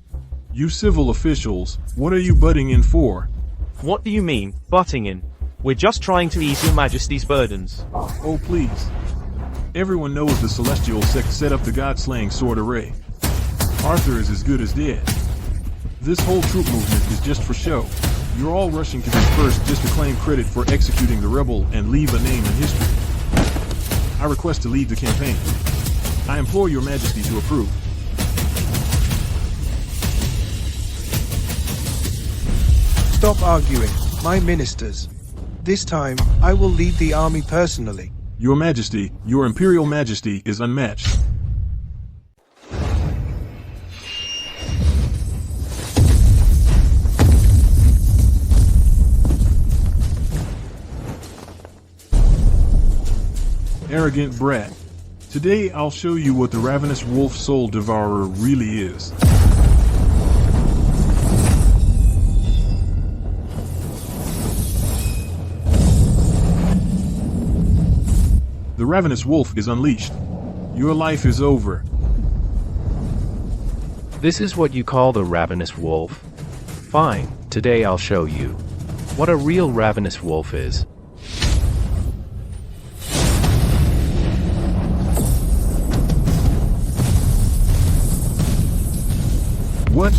You civil officials, what are you butting in for? What do you mean, butting in? We're just trying to ease your majesty's burdens. Oh please. Everyone knows the Celestial Sect set up the god-slaying sword array. Arthur is as good as dead. This whole troop movement is just for show. You're all rushing to this first just to claim credit for executing the rebel and leave a name in history. I request to lead the campaign. I implore your majesty to approve. Stop arguing, my ministers. This time, I will lead the army personally. Your majesty, your imperial majesty is unmatched. Arrogant brat. Today I'll show you what the ravenous wolf soul devourer really is. The ravenous wolf is unleashed. Your life is over. This is what you call the ravenous wolf? Fine, today I'll show you what a real ravenous wolf is. What?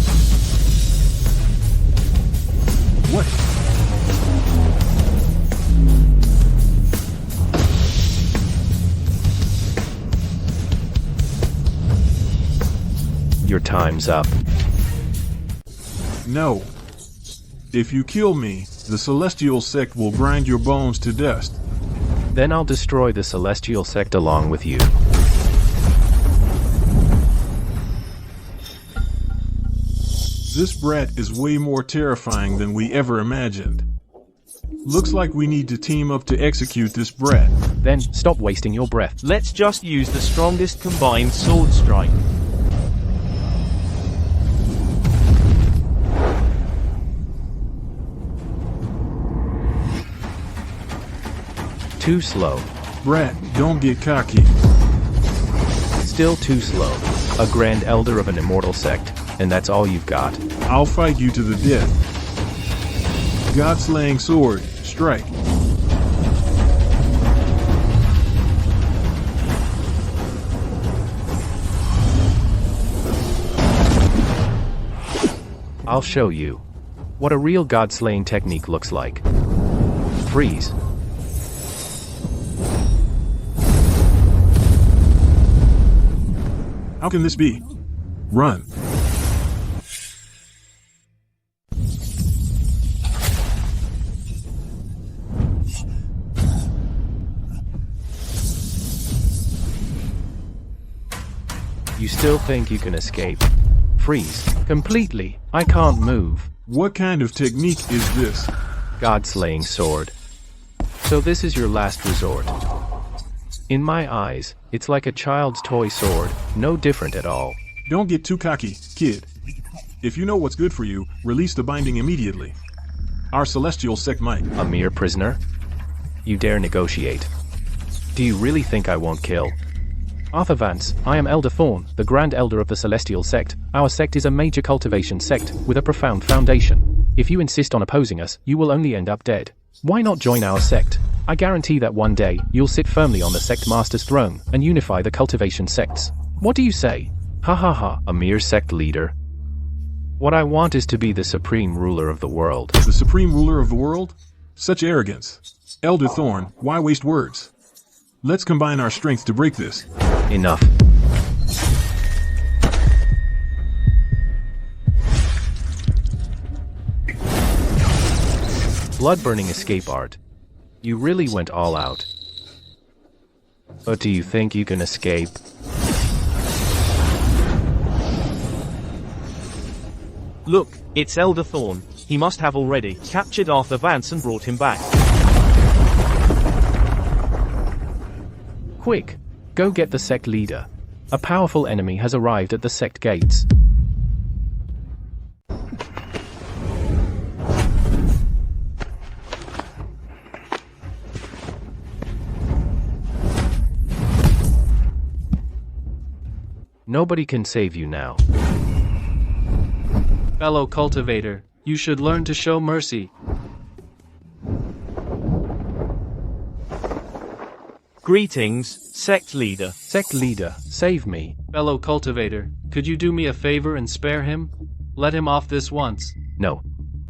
What? Your time's up. No. If you kill me, the Celestial Sect will grind your bones to dust. Then I'll destroy the Celestial Sect along with you. This brat is way more terrifying than we ever imagined. Looks like we need to team up to execute this brat. Then stop wasting your breath. Let's just use the strongest combined sword strike. Too slow. Brat, don't get cocky. Still too slow. A Grand Elder of an Immortal Sect, and that's all you've got. I'll fight you to the death. God-slaying sword, strike. I'll show you what a real god-slaying technique looks like. Freeze. How can this be? Run. You still think you can escape? Freeze. Completely. I can't move. What kind of technique is this? God-slaying sword. So this is your last resort. In my eyes, it's like a child's toy sword, no different at all. Don't get too cocky, kid. If you know what's good for you, release the binding immediately. Our Celestial Sect might. A mere prisoner? You dare negotiate. Do you really think I won't kill? Arthur Vance, I am Elder Thorn, the Grand Elder of the Celestial Sect. Our sect is a major cultivation sect, with a profound foundation. If you insist on opposing us, you will only end up dead. Why not join our sect? I guarantee that one day, you'll sit firmly on the sect master's throne, and unify the cultivation sects. What do you say? Ha ha ha, a mere sect leader. What I want is to be the supreme ruler of the world. The supreme ruler of the world? Such arrogance. Elder Thorn, why waste words? Let's combine our strength to break this. Enough. Blood-burning escape art. You really went all out. But do you think you can escape? Look, it's Elder Thorn. He must have already captured Arthur Vance and brought him back. Quick, go get the sect leader. A powerful enemy has arrived at the sect gates. Nobody can save you now. Fellow cultivator, you should learn to show mercy. Greetings, sect leader. Sect leader, save me. Fellow cultivator, could you do me a favor and spare him? Let him off this once. No.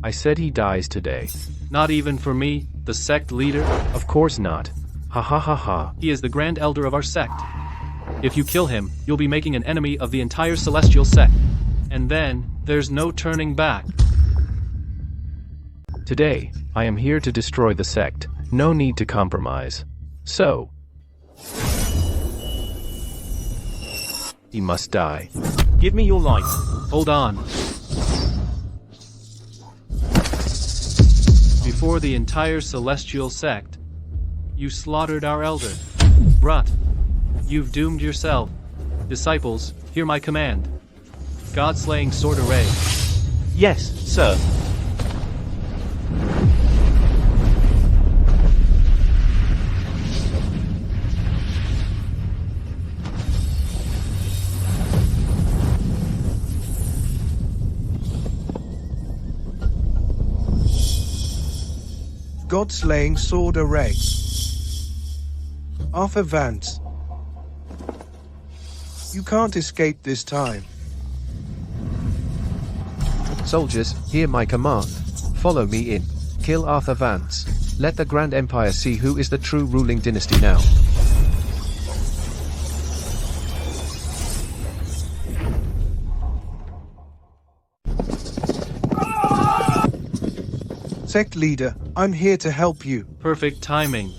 I said he dies today. Not even for me, the sect leader? Of course not. Ha ha ha ha. He is the grand elder of our sect. If you kill him, you'll be making an enemy of the entire celestial sect. And then, there's no turning back. Today, I am here to destroy the sect. No need to compromise. So, he must die. Give me your life. Hold on. Before the entire celestial sect, you slaughtered our elder. Brut, you've doomed yourself. Disciples, hear my command. God-slaying sword array. Yes, sir. God-slaying sword array. Arthur Vance. You can't escape this time. Soldiers, hear my command. Follow me in. Kill Arthur Vance. Let the Grand Empire see who is the true ruling dynasty now. Sect leader, I'm here to help you. Perfect timing.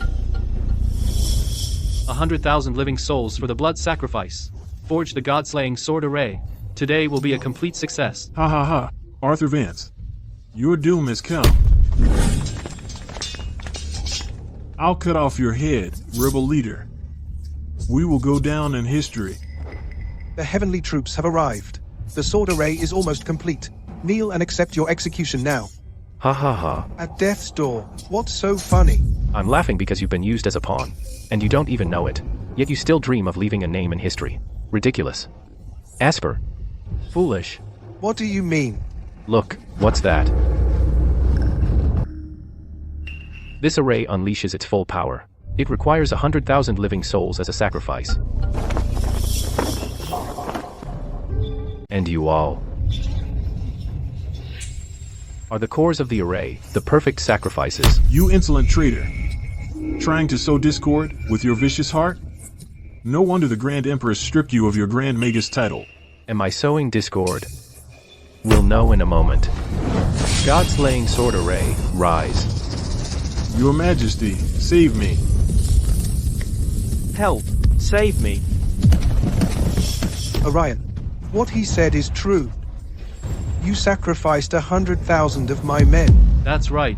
100,000 living souls for the blood sacrifice. Forge the god-slaying sword array. Today will be a complete success. Ha ha ha. Arthur Vance, your doom has come. I'll cut off your head, rebel leader. We will go down in history. The heavenly troops have arrived. The sword array is almost complete. Kneel and accept your execution now. Ha ha ha. At death's door, what's so funny? I'm laughing because you've been used as a pawn, and you don't even know it. Yet you still dream of leaving a name in history. Ridiculous. Asper. Foolish. What do you mean? Look, what's that? This array unleashes its full power. It requires 100,000 living souls as a sacrifice. And you all are the cores of the array, the perfect sacrifices. You insolent traitor. Trying to sow discord with your vicious heart? No wonder the Grand Empress stripped you of your Grand Magus title. Am I sowing discord? We'll know in a moment. God-slaying sword array, rise. Your Majesty, save me. Help! Save me! Orion, what he said is true. You sacrificed 100,000 of my men. That's right.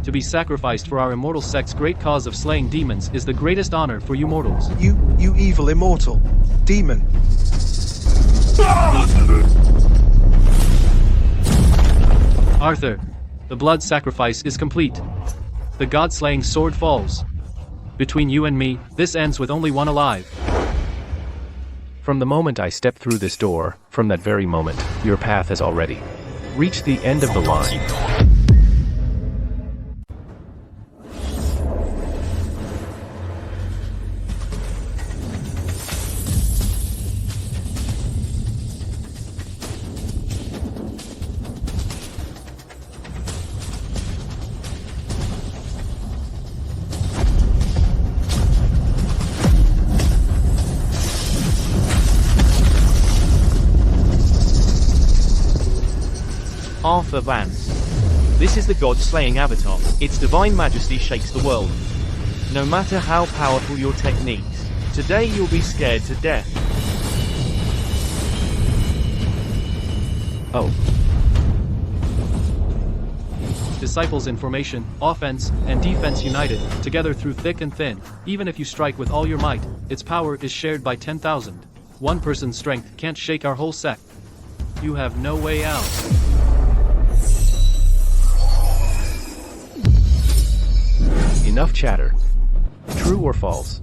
To be sacrificed for our Immortal Sect's great cause of slaying demons is the greatest honor for you mortals. You evil immortal. Demon. Arthur, the blood sacrifice is complete. The god-slaying sword falls. Between you and me, this ends with only one alive. From the moment I step through this door, from that very moment, your path has already reached the end of the line. Arthur Vance. This is the god-slaying avatar. Its divine majesty shakes the world. No matter how powerful your techniques, today you'll be scared to death. Oh. Disciples in formation, offense, and defense united, together through thick and thin. Even if you strike with all your might, its power is shared by 10,000. One person's strength can't shake our whole sect. You have no way out. Enough chatter. True or false?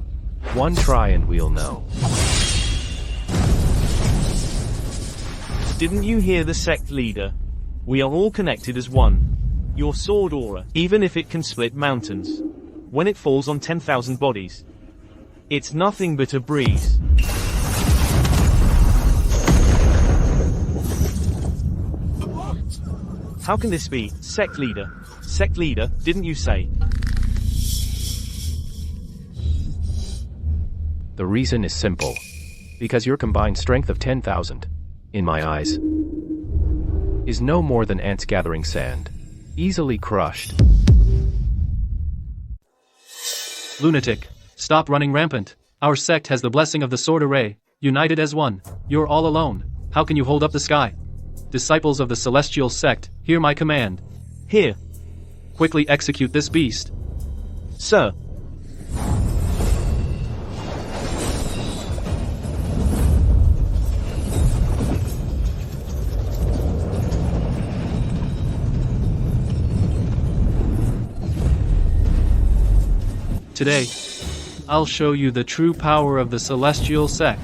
One try and we'll know. Didn't you hear the sect leader? We are all connected as one. Your sword aura, even if it can split mountains, when it falls on 10,000 bodies, it's nothing but a breeze. How can this be? Sect leader. Sect leader, didn't you say? The reason is simple. Because your combined strength of 10,000, in my eyes, is no more than ants gathering sand, easily crushed. Lunatic, stop running rampant. Our sect has the blessing of the sword array, united as one. You're all alone. How can you hold up the sky? Disciples of the celestial sect, hear my command. Here. Quickly execute this beast. Sir. Today, I'll show you the true power of the celestial sect.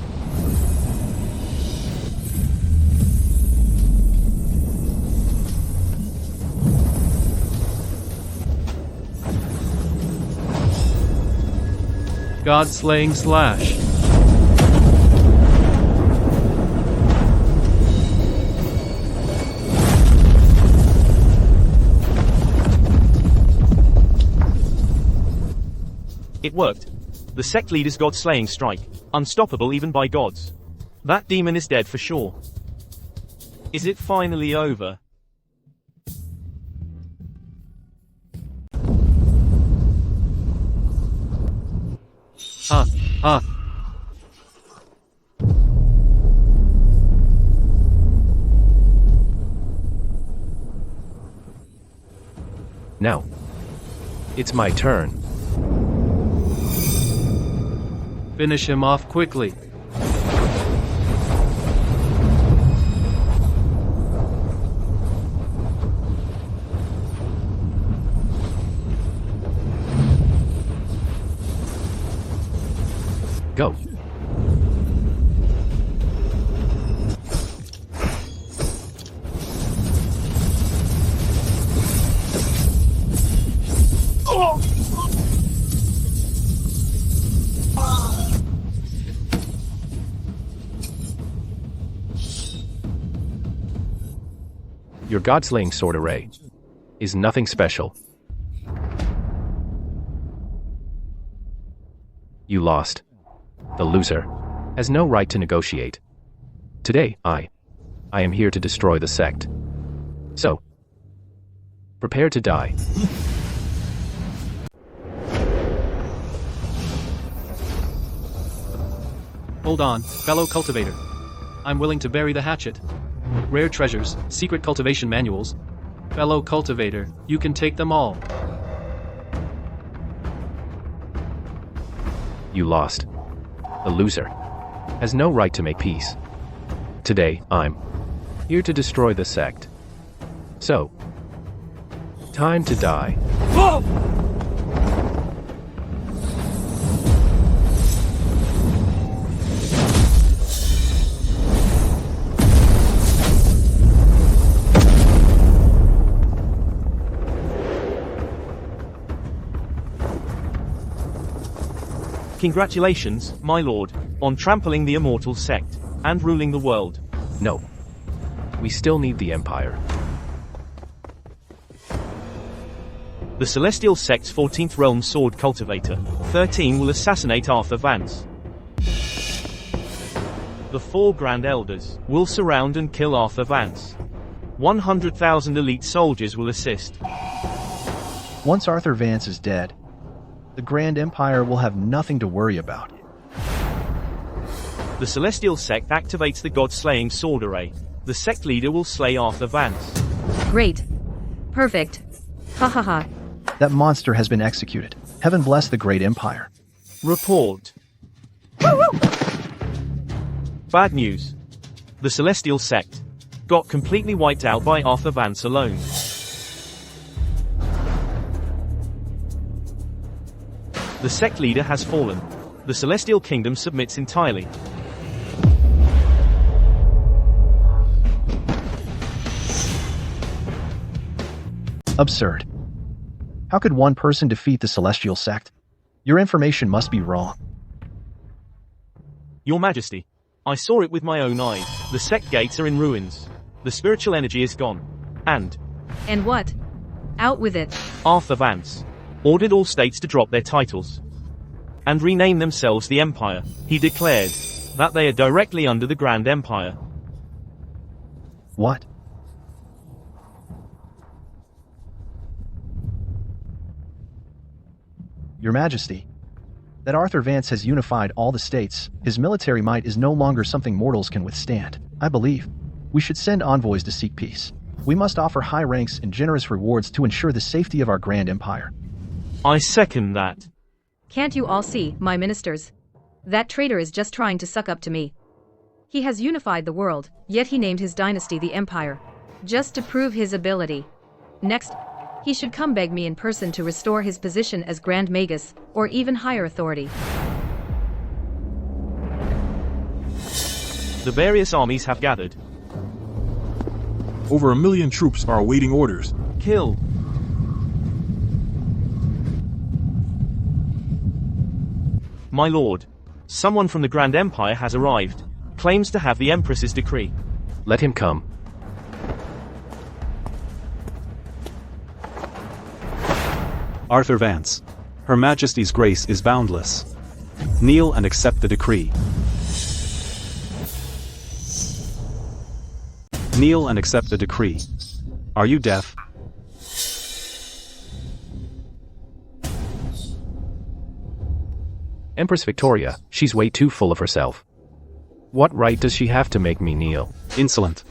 God-slaying slash. It worked. The sect leader's god-slaying strike, unstoppable even by gods. That demon is dead for sure. Is it finally over? Ha. Now, it's my turn. Finish him off quickly. Go. Your god-slaying sword array is nothing special. You lost. The loser has no right to negotiate. Today, I am here to destroy the sect. So, prepare to die. Hold on, fellow cultivator. I'm willing to bury the hatchet. Rare treasures, secret cultivation manuals. Fellow cultivator, you can take them all. You lost. The loser has no right to make peace. Today, I'm here to destroy the sect. So, time to die. Congratulations, my lord, on trampling the Immortal Sect and ruling the world. No. We still need the Empire. The Celestial Sect's 14th Realm Sword Cultivator, 13 will assassinate Arthur Vance. The 4 Grand Elders will surround and kill Arthur Vance. 100,000 elite soldiers will assist. Once Arthur Vance is dead, the Grand Empire will have nothing to worry about. The Celestial Sect activates the God-slaying sword array. The sect leader will slay Arthur Vance. Great. Perfect. Ha ha ha. That monster has been executed. Heaven bless the Great Empire. Report. Bad news. The Celestial Sect got completely wiped out by Arthur Vance alone. The sect leader has fallen. The Celestial Kingdom submits entirely. Absurd. How could one person defeat the Celestial Sect? Your information must be wrong. Your Majesty, I saw it with my own eyes. The sect gates are in ruins. The spiritual energy is gone. And what? Out with it. Arthur Vance ordered all states to drop their titles and rename themselves the Empire. He declared that they are directly under the Grand Empire. What? Your Majesty, that Arthur Vance has unified all the states. His military might is no longer something mortals can withstand. I believe we should send envoys to seek peace. We must offer high ranks and generous rewards to ensure the safety of our Grand Empire. I second that. Can't you all see, my ministers? That traitor is just trying to suck up to me. He has unified the world, yet he named his dynasty the Empire, just to prove his ability. Next, he should come beg me in person to restore his position as Grand Magus, or even higher authority. The various armies have gathered. Over 1 million troops are awaiting orders. Kill. My lord, someone from the Grand Empire has arrived. Claims to have the Empress's decree. Let him come. Arthur Vance. Her Majesty's grace is boundless. Kneel and accept the decree. Kneel and accept the decree. Are you deaf? Empress Victoria, she's way too full of herself. What right does she have to make me kneel? Insolent.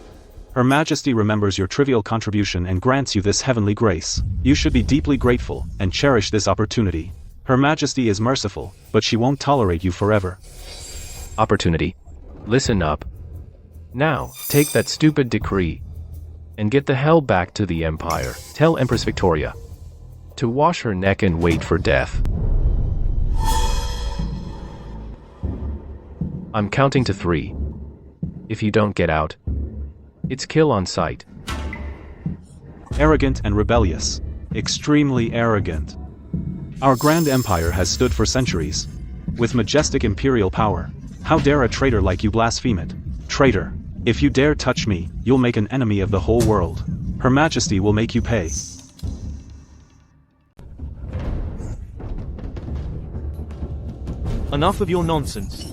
Her Majesty remembers your trivial contribution and grants you this heavenly grace. You should be deeply grateful and cherish this opportunity. Her Majesty is merciful, but she won't tolerate you forever. Opportunity? Listen up. Now, take that stupid decree and get the hell back to the Empire. Tell Empress Victoria to wash her neck and wait for death. I'm counting to 3. If you don't get out, it's kill on sight. Arrogant and rebellious. Extremely arrogant. Our Grand Empire has stood for centuries, with majestic imperial power. How dare a traitor like you blaspheme it? Traitor, if you dare touch me, you'll make an enemy of the whole world. Her Majesty will make you pay. Enough of your nonsense.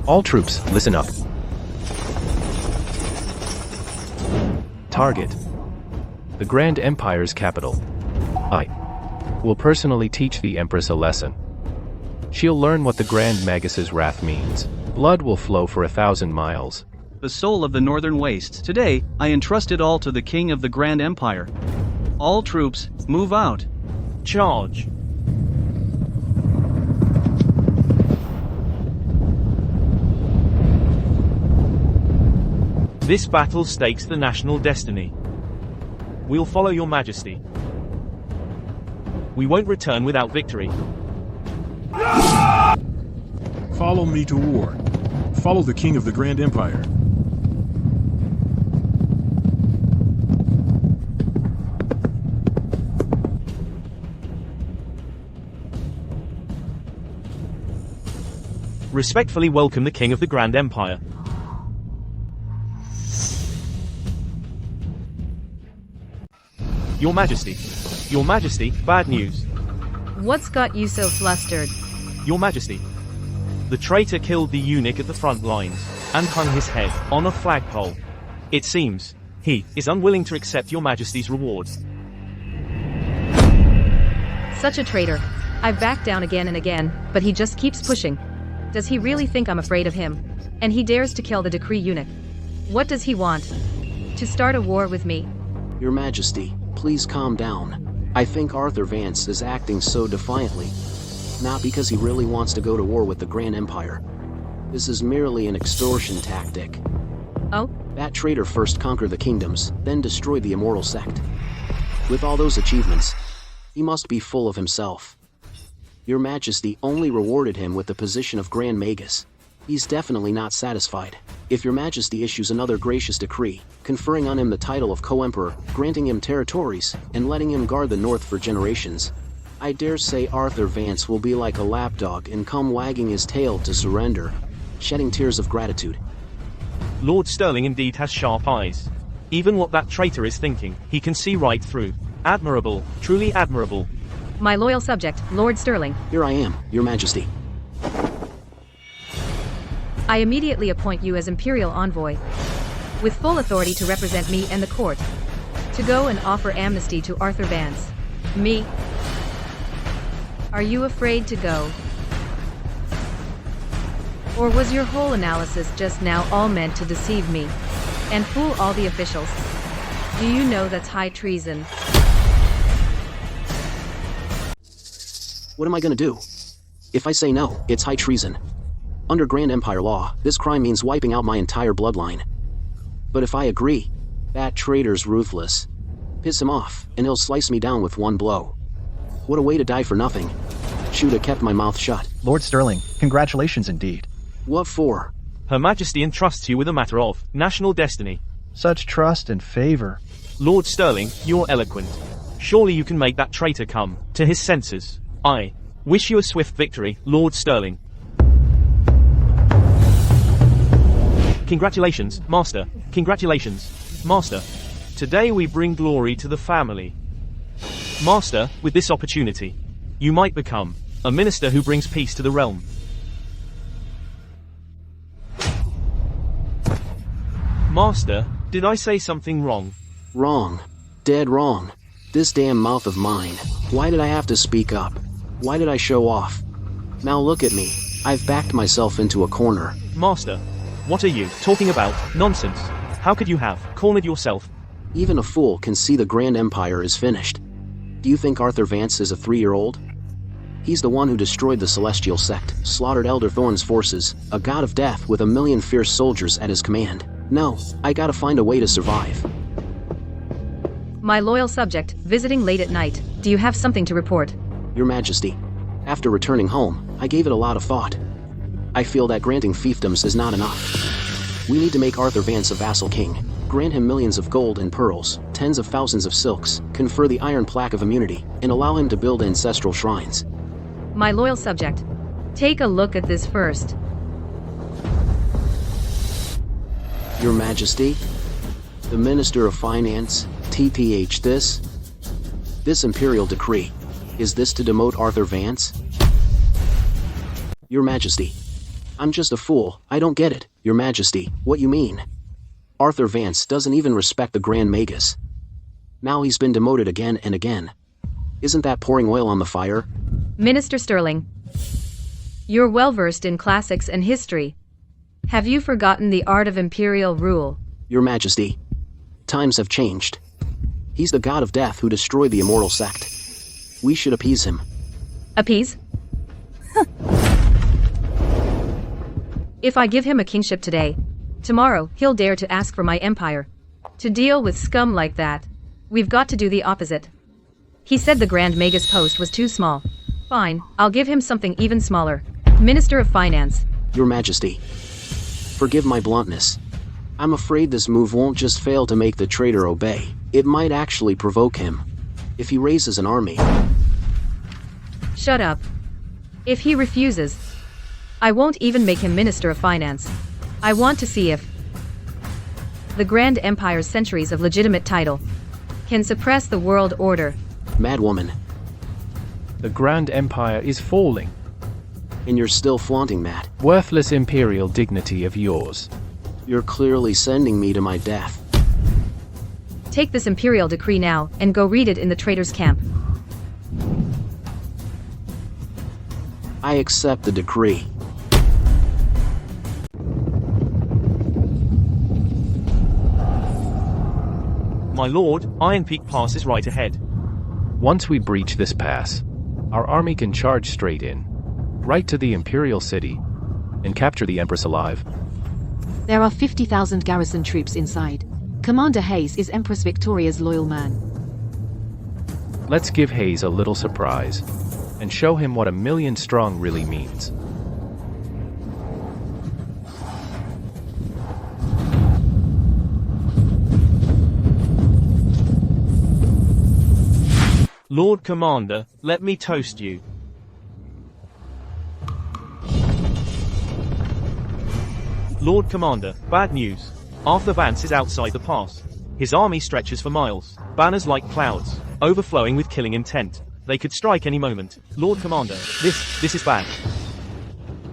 All troops, listen up. Target: the Grand Empire's capital. I will personally teach the Empress a lesson. She'll learn what the Grand Magus's wrath means. Blood will flow for 1,000 miles. The soul of the northern wastes. Today, I entrust it all to the King of the Grand Empire. All troops, move out. Charge. This battle stakes the national destiny. We'll follow your Majesty. We won't return without victory. Follow me to war. Follow the King of the Grand Empire. Respectfully welcome the King of the Grand Empire. Your Majesty, bad news. What's got you so flustered? Your Majesty, the traitor killed the eunuch at the front lines and hung his head on a flagpole. It seems he is unwilling to accept your Majesty's reward. Such a traitor. I've backed down again and again, but he just keeps pushing. Does he really think I'm afraid of him? And he dares to kill the decree eunuch. What does he want? To start a war with me? Your Majesty, please calm down. I think Arthur Vance is acting so defiantly, not because he really wants to go to war with the Grand Empire. This is merely an extortion tactic. Oh? That traitor first conquered the kingdoms, then destroyed the Immortal Sect. With all those achievements, he must be full of himself. Your Majesty only rewarded him with the position of Grand Magus. He's definitely not satisfied. If your majesty issues another gracious decree, conferring on him the title of co-emperor, granting him territories, and letting him guard the north for generations, I dare say Arthur Vance will be like a lapdog and come wagging his tail to surrender, shedding tears of gratitude. Lord Sterling indeed has sharp eyes. Even what that traitor is thinking, he can see right through. Admirable, truly admirable. My loyal subject, Lord Sterling. Here I am, your majesty. I immediately appoint you as Imperial Envoy, with full authority to represent me and the court, to go and offer amnesty to Arthur Vance. Me? Are you afraid to go? Or was your whole analysis just now all meant to deceive me and fool all the officials? Do you know that's high treason? What am I gonna do? If I say no, it's high treason. Under Grand Empire law, this crime means wiping out my entire bloodline. But if I agree, that traitor's ruthless. Piss him off, and he'll slice me down with one blow. What a way to die for nothing. Should have kept my mouth shut. Lord Sterling, congratulations indeed. What for? Her Majesty entrusts you with a matter of national destiny. Such trust and favor. Lord Sterling, you're eloquent. Surely you can make that traitor come to his senses. I wish you a swift victory, Lord Sterling. Congratulations, Master. Congratulations, Master. Today we bring glory to the family. Master, with this opportunity, you might become a minister who brings peace to the realm. Master, did I say something wrong? Wrong. Dead wrong. This damn mouth of mine. Why did I have to speak up? Why did I show off? Now look at me. I've backed myself into a corner. Master, what are you talking about? Nonsense. How could you have cornered yourself? Even a fool can see the Grand Empire is finished. Do you think Arthur Vance is a 3-year-old? He's the one who destroyed the Celestial Sect, slaughtered Elder Thorn's forces, a god of death with 1,000,000 fierce soldiers at his command. No, I gotta find a way to survive. My loyal subject, visiting late at night. Do you have something to report? Your Majesty, after returning home, I gave it a lot of thought. I feel that granting fiefdoms is not enough. We need to make Arthur Vance a vassal king, grant him millions of gold and pearls, tens of thousands of silks, confer the iron plaque of immunity, and allow him to build ancestral shrines. My loyal subject, take a look at this first. Your Majesty, the Minister of Finance, TPH this imperial decree, is this to demote Arthur Vance? Your Majesty, I'm just a fool, I don't get it. Your Majesty, what you mean? Arthur Vance doesn't even respect the Grand Magus. Now he's been demoted again and again. Isn't that pouring oil on the fire? Minister Sterling, you're well versed in classics and history. Have you forgotten the art of imperial rule? Your Majesty, times have changed. He's the god of death who destroyed the Immortal Sect. We should appease him. Appease? If I give him a kingship today, tomorrow he'll dare to ask for my empire. To deal with scum like that, we've got to do the opposite. He said the Grand Magus post was too small. Fine, I'll give him something even smaller. Minister of Finance. Your Majesty, forgive my bluntness. I'm afraid this move won't just fail to make the traitor obey. It might actually provoke him. If he raises an army. Shut up. If he refuses, I won't even make him Minister of Finance. I want to see if the Grand Empire's centuries of legitimate title can suppress the world order. Madwoman. The Grand Empire is falling. And you're still flaunting that. Worthless imperial dignity of yours. You're clearly sending me to my death. Take this imperial decree now and go read it in the traitor's camp. I accept the decree. My lord, Iron Peak Pass is right ahead. Once we breach this pass, our army can charge straight in, right to the Imperial City, and capture the Empress alive. There are 50,000 garrison troops inside. Commander Hayes is Empress Victoria's loyal man. Let's give Hayes a little surprise, and show him what 1,000,000 strong really means. Lord Commander, let me toast you. Lord Commander, bad news. Arthur Vance is outside the pass. His army stretches for miles, banners like clouds, overflowing with killing intent. They could strike any moment. Lord Commander, this is bad.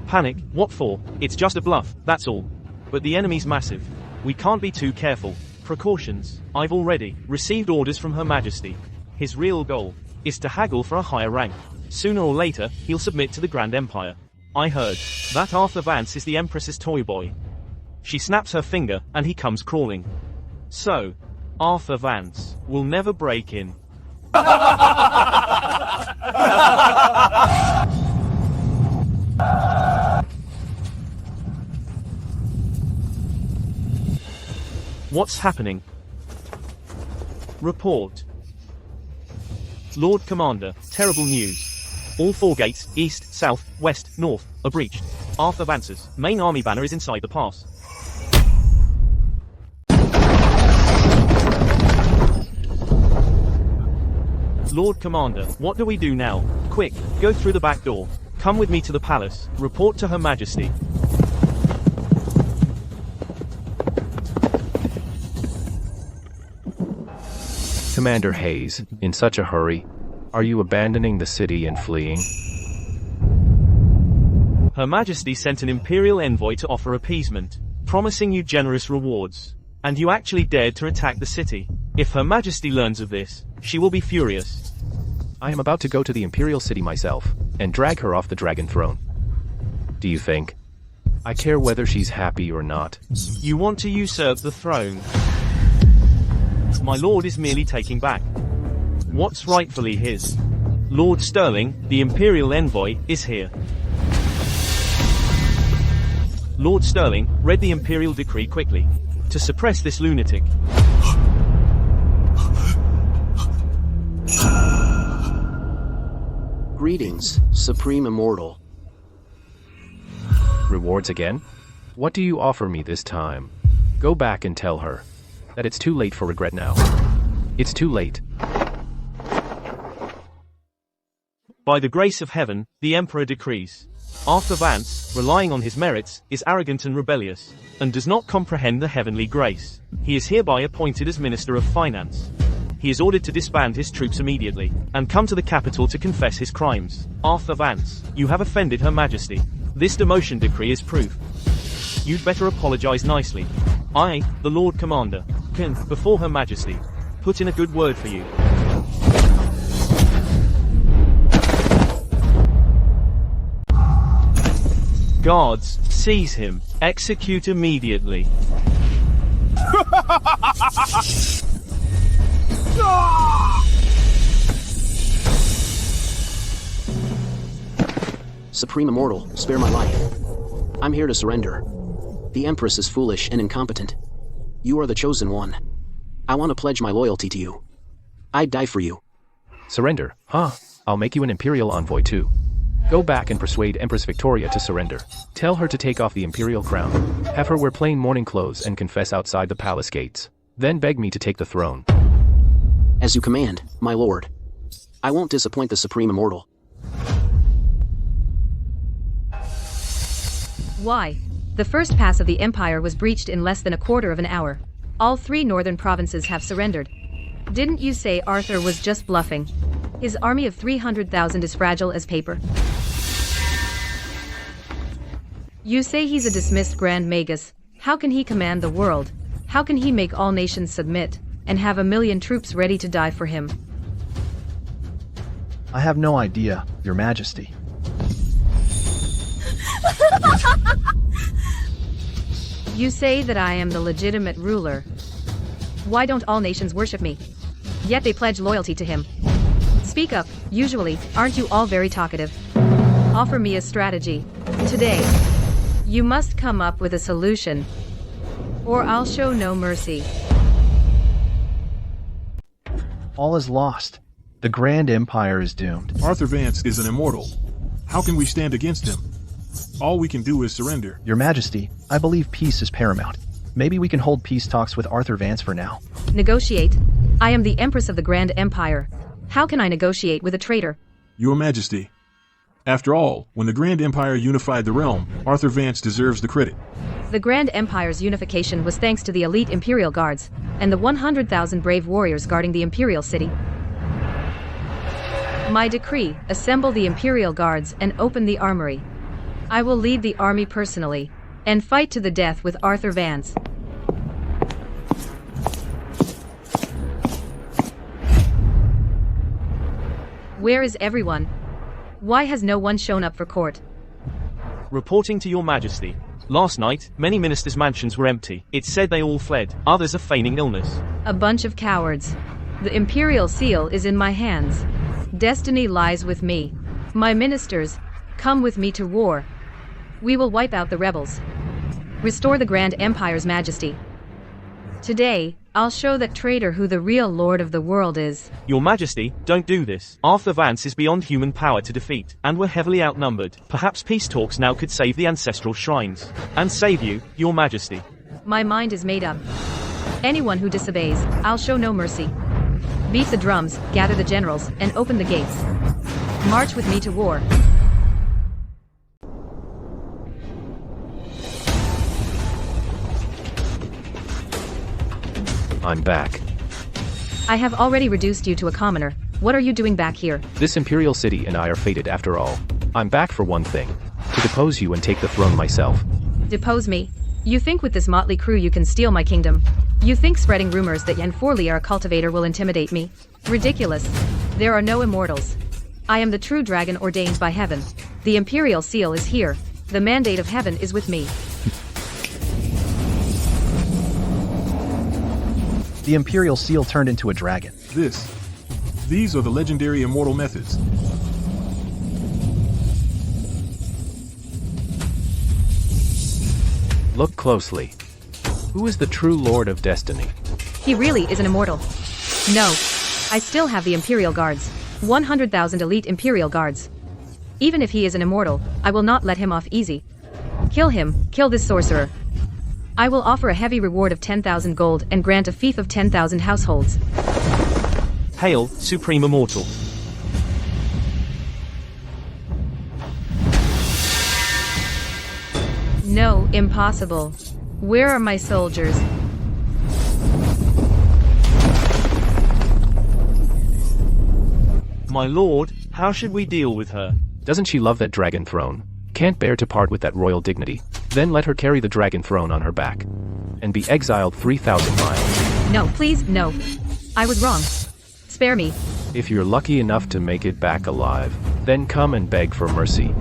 Panic, what for? It's just a bluff, that's all. But the enemy's massive. We can't be too careful. Precautions. I've already received orders from Her Majesty. His real goal is to haggle for a higher rank. Sooner or later, he'll submit to the Grand Empire. I heard that Arthur Vance is the Empress's toy boy. She snaps her finger, and he comes crawling. So, Arthur Vance will never break in. What's happening? Report. Lord Commander, terrible news. All 4 gates, east, south, west, north, are breached. Arthur Vance's main army banner is inside the pass. Lord Commander, what do we do now? Quick, go through the back door. Come with me to the palace. Report to Her Majesty. Commander Hayes, in such a hurry, are you abandoning the city and fleeing? Her Majesty sent an imperial envoy to offer appeasement, promising you generous rewards. And you actually dared to attack the city. If Her Majesty learns of this, she will be furious. I am about to go to the imperial city myself, and drag her off the dragon throne. Do you think I care whether she's happy or not? You want to usurp the throne? My lord is merely taking back what's rightfully his. Lord Sterling, the imperial envoy, is here. Lord Sterling read the imperial decree quickly to suppress this lunatic. Greetings, Supreme Immortal. Rewards again? What do you offer me this time? Go back and tell her that it's too late for regret now. It's too late. By the grace of heaven, the Emperor decrees. Arthur Vance, relying on his merits, is arrogant and rebellious, and does not comprehend the heavenly grace. He is hereby appointed as Minister of Finance. He is ordered to disband his troops immediately, and come to the capital to confess his crimes. Arthur Vance, you have offended Her Majesty. This demotion decree is proof. You'd better apologize nicely. I, the Lord Commander, can, before Her Majesty, put in a good word for you. Guards, seize him. Execute immediately. Supreme Immortal, spare my life. I'm here to surrender. The Empress is foolish and incompetent. You are the chosen one. I want to pledge my loyalty to you. I'd die for you. Surrender, huh? I'll make you an imperial envoy too. Go back and persuade Empress Victoria to surrender. Tell her to take off the imperial crown. Have her wear plain mourning clothes and confess outside the palace gates. Then beg me to take the throne. As you command, my lord. I won't disappoint the Supreme Immortal. Why? The first pass of the Empire was breached in less than a quarter of an hour. All 3 northern provinces have surrendered. Didn't you say Arthur was just bluffing? His army of 300,000 is fragile as paper. You say he's a dismissed Grand Magus. How can he command the world? How can he make all nations submit, and have 1,000,000 troops ready to die for him? I have no idea, Your Majesty. You say that I am the legitimate ruler. Why don't all nations worship me? Yet they pledge loyalty to him. Speak up. Usually, aren't you all very talkative? Offer me a strategy. Today, you must come up with a solution, or I'll show no mercy. All is lost. The Grand Empire is doomed. Arthur Vance is an immortal. How can we stand against him? All we can do is surrender. Your Majesty, I believe peace is paramount. Maybe we can hold peace talks with Arthur Vance for now. Negotiate. I am the Empress of the Grand Empire. How can I negotiate with a traitor? Your Majesty. After all, when the Grand Empire unified the realm, Arthur Vance deserves the credit. The Grand Empire's unification was thanks to the elite Imperial Guards, and the 100,000 brave warriors guarding the Imperial City. My decree, assemble the Imperial Guards and open the armory. I will lead the army personally, and fight to the death with Arthur Vance. Where is everyone? Why has no one shown up for court? Reporting to your majesty. Last night, many ministers' mansions were empty. It's said they all fled. Others are feigning illness. A bunch of cowards. The imperial seal is in my hands. Destiny lies with me. My ministers, come with me to war. We will wipe out the rebels. Restore the Grand Empire's majesty. Today, I'll show that traitor who the real lord of the world is. Your majesty, don't do this. Arthur Vance is beyond human power to defeat, and we're heavily outnumbered. Perhaps peace talks now could save the ancestral shrines. And save you, your majesty. My mind is made up. Anyone who disobeys, I'll show no mercy. Beat the drums, gather the generals, and open the gates. March with me to war. I'm back. I have already reduced you to a commoner. What are you doing back here? This imperial city and I are fated after all. I'm back for one thing. To depose you and take the throne myself. Depose me? You think with this motley crew you can steal my kingdom? You think spreading rumors that Yan Forli are a cultivator will intimidate me? Ridiculous. There are no immortals. I am the true dragon ordained by heaven. The imperial seal is here. The mandate of heaven is with me. The Imperial Seal turned into a dragon. These are the legendary immortal methods. Look closely. Who is the true Lord of Destiny? He really is an immortal. No. I still have the Imperial Guards. 100,000 elite Imperial Guards. Even if he is an immortal, I will not let him off easy. Kill him, kill this sorcerer. I will offer a heavy reward of 10,000 gold and grant a fief of 10,000 households. Hail, Supreme Immortal. No, impossible. Where are my soldiers? My lord, how should we deal with her? Doesn't she love that dragon throne? Can't bear to part with that royal dignity. Then let her carry the dragon throne on her back. And be exiled 3,000 miles. No, please, no. I was wrong. Spare me. If you're lucky enough to make it back alive, then come and beg for mercy.